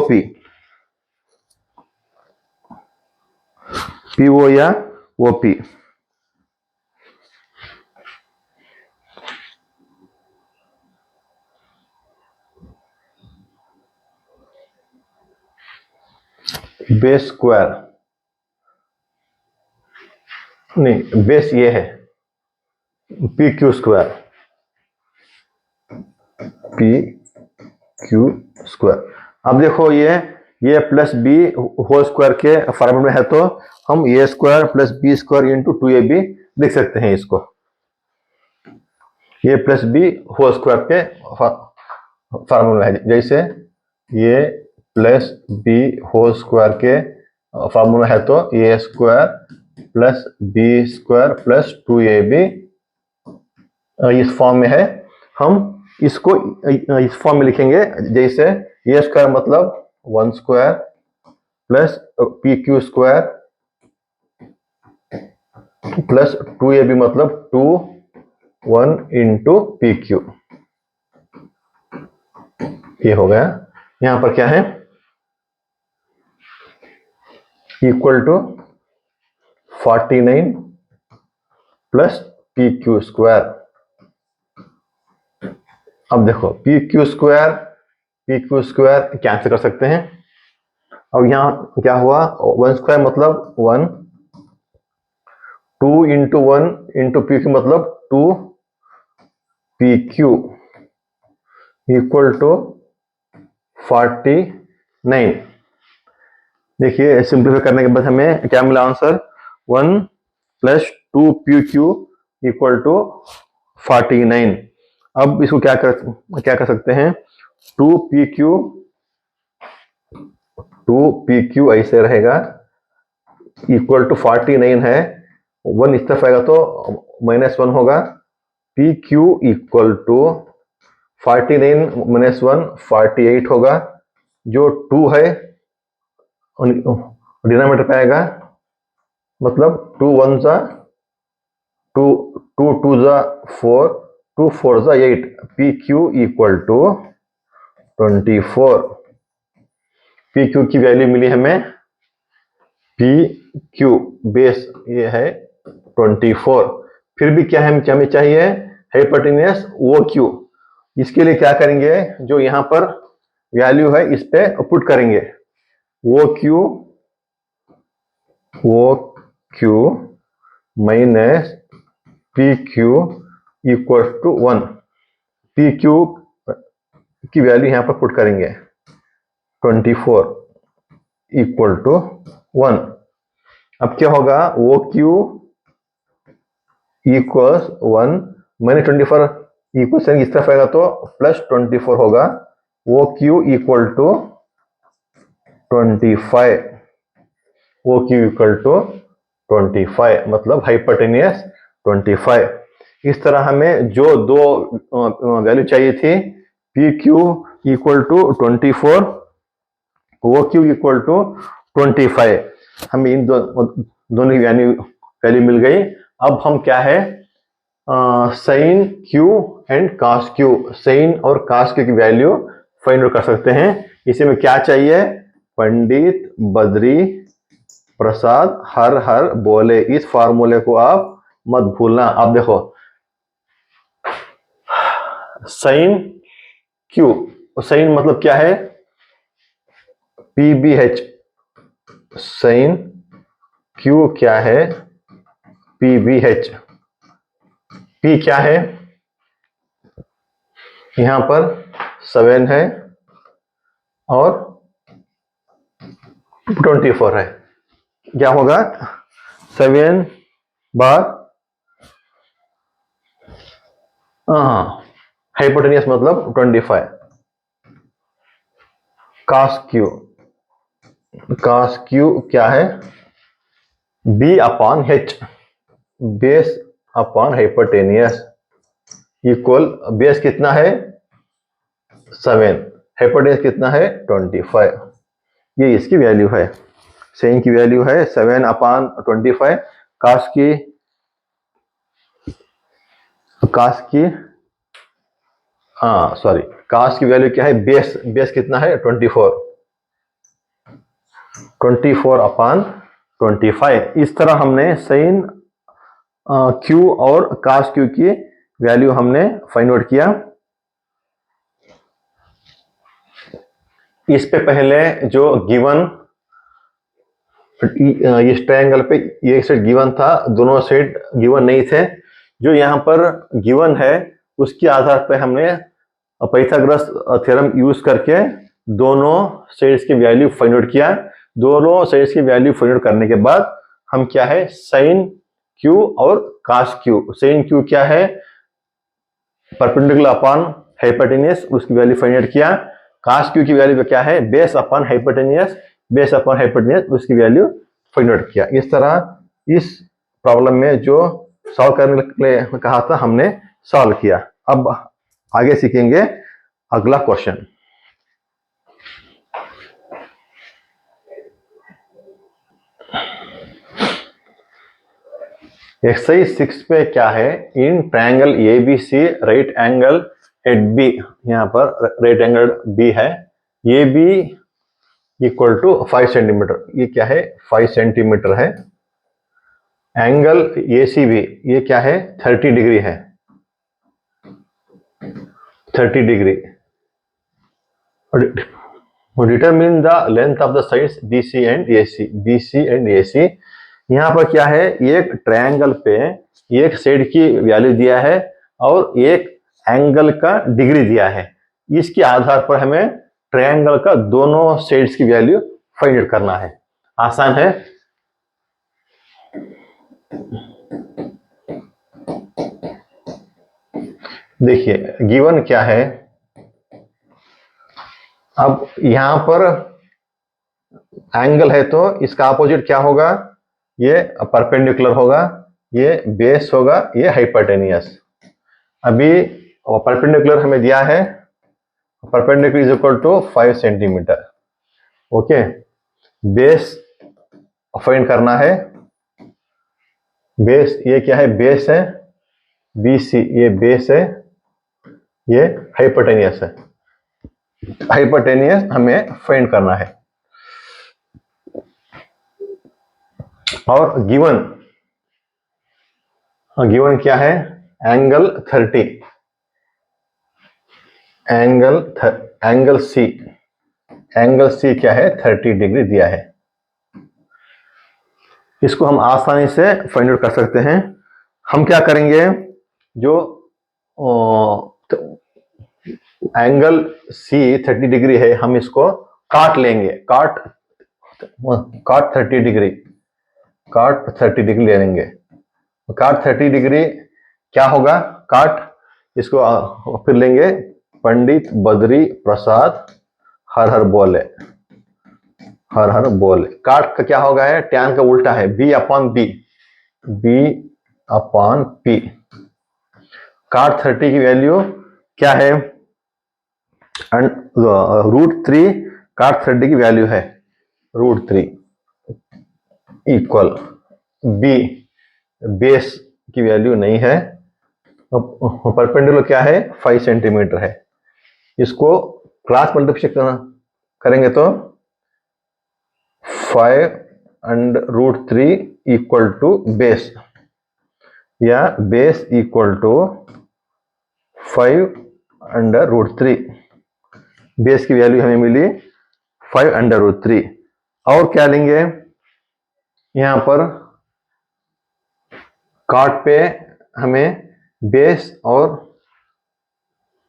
पीओ या वो पी, बेस स्क्वायर नहीं, बेस ये है P Q square, P Q square. अब देखो ये प्लस बी होल स्क्वायर के फॉर्मूले में है, तो हम A square plus B square into 2ab लिख सकते हैं इसको, A plus B whole square के फॉर्मूला है, जैसे A plus B whole square के फॉर्मूला है तो A square plus B square plus 2ab इस फॉर्म में है, हम इसको इस फॉर्म में लिखेंगे, जैसे ए स्क्वायर मतलब 1 square plus P Q square plus 2ab मतलब 2 1 इंटू पी क्यू, ये हो गया। यहां पर क्या है, equal to 49 plus P Q square. अब देखो पी क्यू स्क्वायर कैंसिल कर सकते हैं, अब यहां क्या हुआ 1 स्क्वायर मतलब 1, 2 इंटू 1 इंटू पी क्यू मतलब 2 पी क्यू इक्वल टू 49। देखिए सिंप्लीफाई करने के बाद हमें क्या मिला answer, 1 plus 2 P Q equal to 49। अब इसको क्या कर सकते हैं, 2 पी क्यू ऐसे रहेगा इक्वल टू 49 है, 1 इस तरफ आएगा तो -1 होगा, पी क्यू इक्वल टू 49 -1 48 होगा, जो 2 है डिनोमिनेटर पे आएगा, मतलब 2 1 जा 2, 2 2 जा 4, 2 4 जा 8, P Q equal to 24। P Q की वैल्यू मिली हमें, पी क्यू बेस ये है 24। फिर भी क्या है, क्या हमें चाहिए हाइपोटेनियस ओ क्यू, इसके लिए क्या करेंगे, जो यहां पर वैल्यू है इस पे पुट करेंगे, O Q minus P Q equal to 1, P Q की वैल्यू यहां पर पुट करेंगे 24 इक्वल टू 1। अब क्या होगा, ओ क्यू इक्वल्स 1 मैंने 24 इक्वेशन इस तरफ आएगा तो प्लस 24 होगा, O Q equal to 25, O Q equal to 25 मतलब हाइपोटेनियस 25। इस तरह हमें जो दो वैल्यू चाहिए थी, P Q equal to 24, O Q equal to 25, हमें इन दोनों की वैल्यू मिल गई। अब हम क्या है, sine Q and cos Q, sine और कास क्यू की वैल्यू फाइंड आउट कर सकते हैं। इसी में क्या चाहिए, पंडित बद्री प्रसाद हर हर बोले, इस फार्मूले को आप मत भूलना। आप देखो साइन क्यू, साइन मतलब क्या है, पीबीएच, साइन क्यू क्या है, पीबीएच। पी क्या है, यहां पर 7 है और 24 है, क्या होगा 7 बार हाइपोटेनियस मतलब 25, कास क्यू, कास क्यू क्या है, B upon H, base upon hypotenuse equal, base कितना है 7, हाइपोटेनियस कितना है 25, ये इसकी वैल्यू है। साइन की वैल्यू है 7 अपॉन 25, कास की सॉरी, कास की वैल्यू क्या है, बेस, बेस कितना है 24 अपॉन 25। इस तरह हमने साइन क्यू और कास क्यू की वैल्यू हमने फाइंड आउट किया। इस पे पहले जो गिवन, इस ट्रायंगल पे ये साइड गिवन था, दोनों साइड गिवन नहीं थे, जो यहाँ पर गिवन है उसके आधार पर हमने पाइथागोरस थ्योरम यूज करके दोनों साइड्स की वैल्यू फाइंड आउट किया। दोनों साइड्स की वैल्यू फाइंड आउट करने के बाद हम क्या है, साइन क्यू और कास क्यू, साइन क्यू क्या है परपेंडिकुलर अपॉन हाइपोटेनियस, उसकी वैल्यू फाइंड आउट किया। कास क्यू की वैल्यू क्या है, base upon hypotenuse, base upon hypotenuse, उसकी वैल्यू फाइंड आउट किया। इस तरह इस प्रॉब्लम में जो सॉल्व करने के लिए कहा था हमने सॉल्व किया। अब आगे सीखेंगे अगला क्वेश्चन। एक्सरसाइज 6 पे क्या है, in triangle ABC right angle at B, यहां पर राइट एंगल बी है, A B equal to 5 centimetre, ये क्या है 5 सेंटीमीटर है। एंगल ए सी बी ये क्या है 30 डिग्री है, 30 degree. Determine the length of the sides BC and AC, BC and AC. यहां पर क्या है, एक ट्रायंगल पे एक साइड की वैल्यू दिया है और एक एंगल का डिग्री दिया है, इसके आधार पर हमें ट्रायंगल का दोनों साइड्स की वैल्यू फाइंड आउट करना है। आसान है। देखिए गिवन क्या है, अब यहां पर एंगल है तो इसका अपोजिट क्या होगा, ये परपेंडिकुलर होगा, ये बेस होगा, ये हाइपोटेनियस। अभी परपेंडिकुलर हमें दिया है, perpendicular is equal to 5 centimetre. Okay, base find करना है, बेस ये क्या है, बेस है बीसी, ये बेस है, ये हाइपोटेनियस है, हाइपोटेनियस हमें फाइंड करना है। और गिवन क्या है, angle 30, angle C, angle C क्या है 30 डिग्री दिया है। इसको हम आसानी से फाइंड आउट कर सकते हैं। हम क्या करेंगे, जो एंगल सी 30 डिग्री है, हम इसको काट लेंगे, काट 30 डिग्री, काट 30 डिग्री ले लेंगे। काट 30 डिग्री क्या होगा, काट इसको फिर लेंगे, पंडित बद्री प्रसाद हर हर बोले, हर हर बोले। काट का क्या होगा है, टैन का उल्टा है, B upon B, B upon P. Cot 30 की वैल्यू क्या है, √3 काट 30 की वैल्यू है √3 इक्वल बी, बेस की वैल्यू नहीं है, परपेंडिकुलर क्या है 5 सेंटीमीटर है। इसको क्रॉस मल्टीप्लिकेशन करेंगे तो 5√3 इक्वल टू बेस, या बेस इक्वल टू 5√3। बेस की वैल्यू हमें मिली 5√3। और क्या लेंगे, यहां पर काट पे हमें बेस और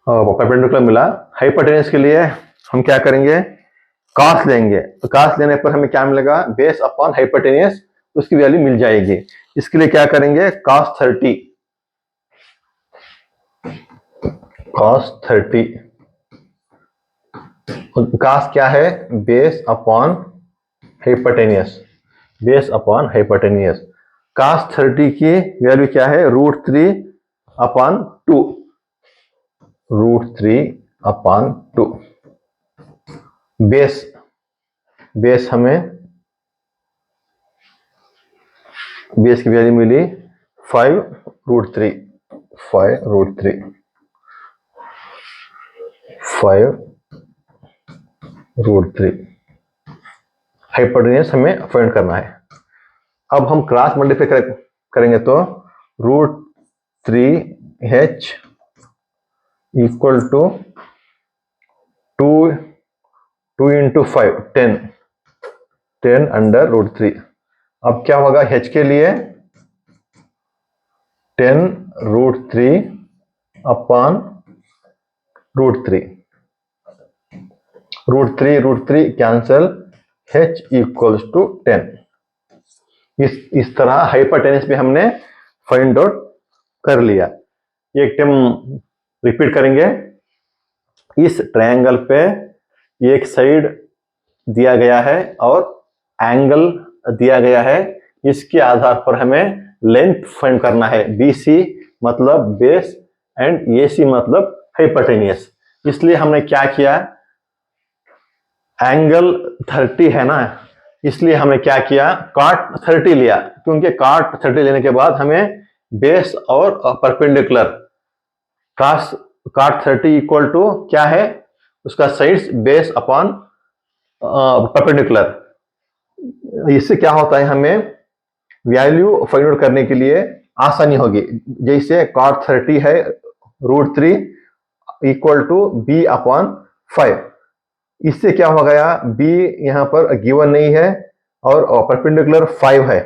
परपेंडिकुलर मिला। हाइपोटेन्यूज के लिए हम क्या करेंगे, कॉस लेंगे, तो कॉस लेने पर हमें क्या मिलेगा, बेस अपॉन हाइपोटेन्यूज, उसकी वैल्यू मिल जाएगी। इसके लिए क्या करेंगे, cos 30, cos क्या है, base upon hypotenuse, base upon hypotenuse. cos 30 की वैल्यू क्या है, √3 अपॉन 2, √3 अपॉन 2। बेस, बेस हमें, बेस की वैल्यू मिली 5√3, 5√3, 5√3। हाइपोटेन्यूज हमें फाइंड करना है। अब हम क्रॉस मल्टीप्लाई करेंगे तो √3h equal to 2 into 5, 10 under √3। अब क्या होगा h के लिए, 10√3 upon √3, √3 cancel, h equals to 10। इस तरह हाइपोटेन्यूज पे हमने फाइंड आउट कर लिया। एक टाइम रिपीट करेंगे। इस ट्रायंगल पे एक साइड दिया गया है और एंगल दिया गया है, इसके आधार पर हमें लेंथ फाइंड करना है। BC मतलब बेस एंड AC मतलब हाइपोटेन्यूज। इसलिए हमने क्या किया, एंगल 30 है ना, इसलिए हमने क्या किया, काट 30 लिया, क्योंकि काट 30 लेने के बाद हमें बेस और परपेंडिकुलर, काट 30 इक्वल टू क्या है, उसका साइड्स बेस अपॉन परपेंडिकुलर। इससे क्या होता है, हमें वैल्यू फाइंड आउट करने के लिए आसानी होगी। जैसे cot 30 है √3 इक्वल टू b अपॉन 5। इससे क्या हो गया, b यहां पर गिवन नहीं है और परपेंडिकुलर 5 है।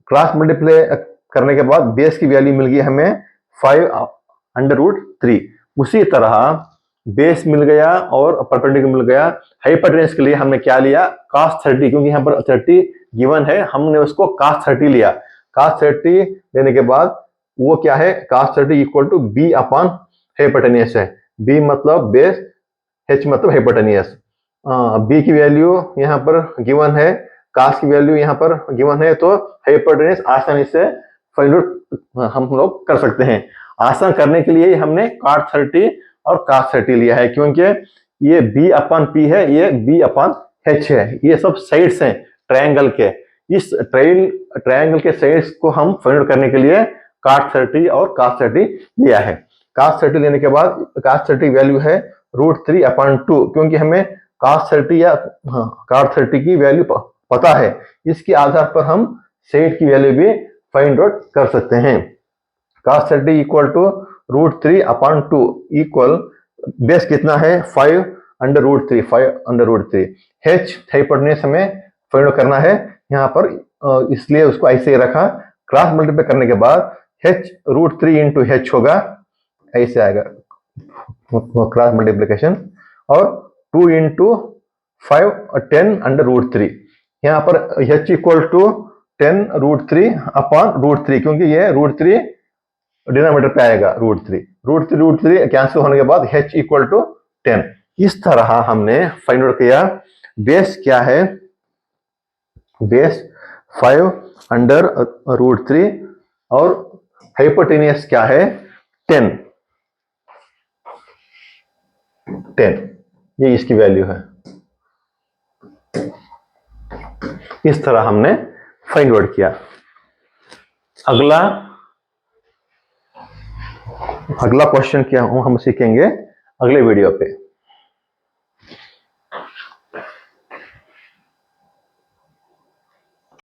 क्रॉस मल्टीप्लाई करने के बाद बेस की वैल्यू मिल गई हमें 5√3। उसी तरह बेस मिल गया और परपेंडिकुलर मिल गया। हाइपोटेन्यूज के लिए हमने क्या लिया, cos 30, क्योंकि यहाँ पर 30 गिवन है, हमने उसको cos 30 लिया। cos 30 लेने के बाद वो क्या है, cos 30 equal to b upon hypotenuse है। b मतलब बेस, h मतलब हाइपोटेन्यूज। b की वैल्यू यहाँ पर गिवन है, cos की वैल्यू यहाँ पर गिवन है, तो हाइपोटेन्यूज आसानी से फाइंड आउट हम लोग कर सकते हैं। आसान करने के लिए हमने cot 30 और cos 30 लिया है, क्योंकि ये b अपॉन p है, ये b अपॉन h है। ये सब साइड्स हैं ट्रायंगल के। इस ट्रायंगल के साइड्स को हम फाइंड आउट करने के लिए cot 30 और cos 30 लिया है। cos 30 लेने के बाद cos 30 वैल्यू है √3 अपॉन 2, क्योंकि हमें cos 30 या cot 30 की वैल्यू पता है। इसके आधार पर हम साइड की वैल्यू भी फाइंड आउट कर सकते हैं। cos 30 equal to √3 upon 2 equal, base कितना है 5√3, 5√3। h हाइपोटेन्यूज हमें फाइंड आउट करना है यहाँ पर, इसलिए उसको ऐसे ही रखा। क्रॉस मल्टीप्लाई करने के बाद h√3 इंटू h होगा, ऐसे आएगा क्रॉस मल्टीप्लीकेशन, और 2 इंटू 5 10 अंडर√3। यहाँ पर h इक्वल टू 10√3 अपॉन √3, क्योंकि ये √3 डिनोमिनेटर पे आएगा, √3 कैंसिल होने के बाद h इक्वल टू 10। इस तरह हमने फाइंड आउट किया बेस क्या है, बेस 5 अंडर √3 और हाइपोटेनियस क्या है 10, ये इसकी वैल्यू है। इस तरह हमने फाइंड आउट किया। अगला क्वेश्चन क्या हम सीखेंगे अगले वीडियो पे।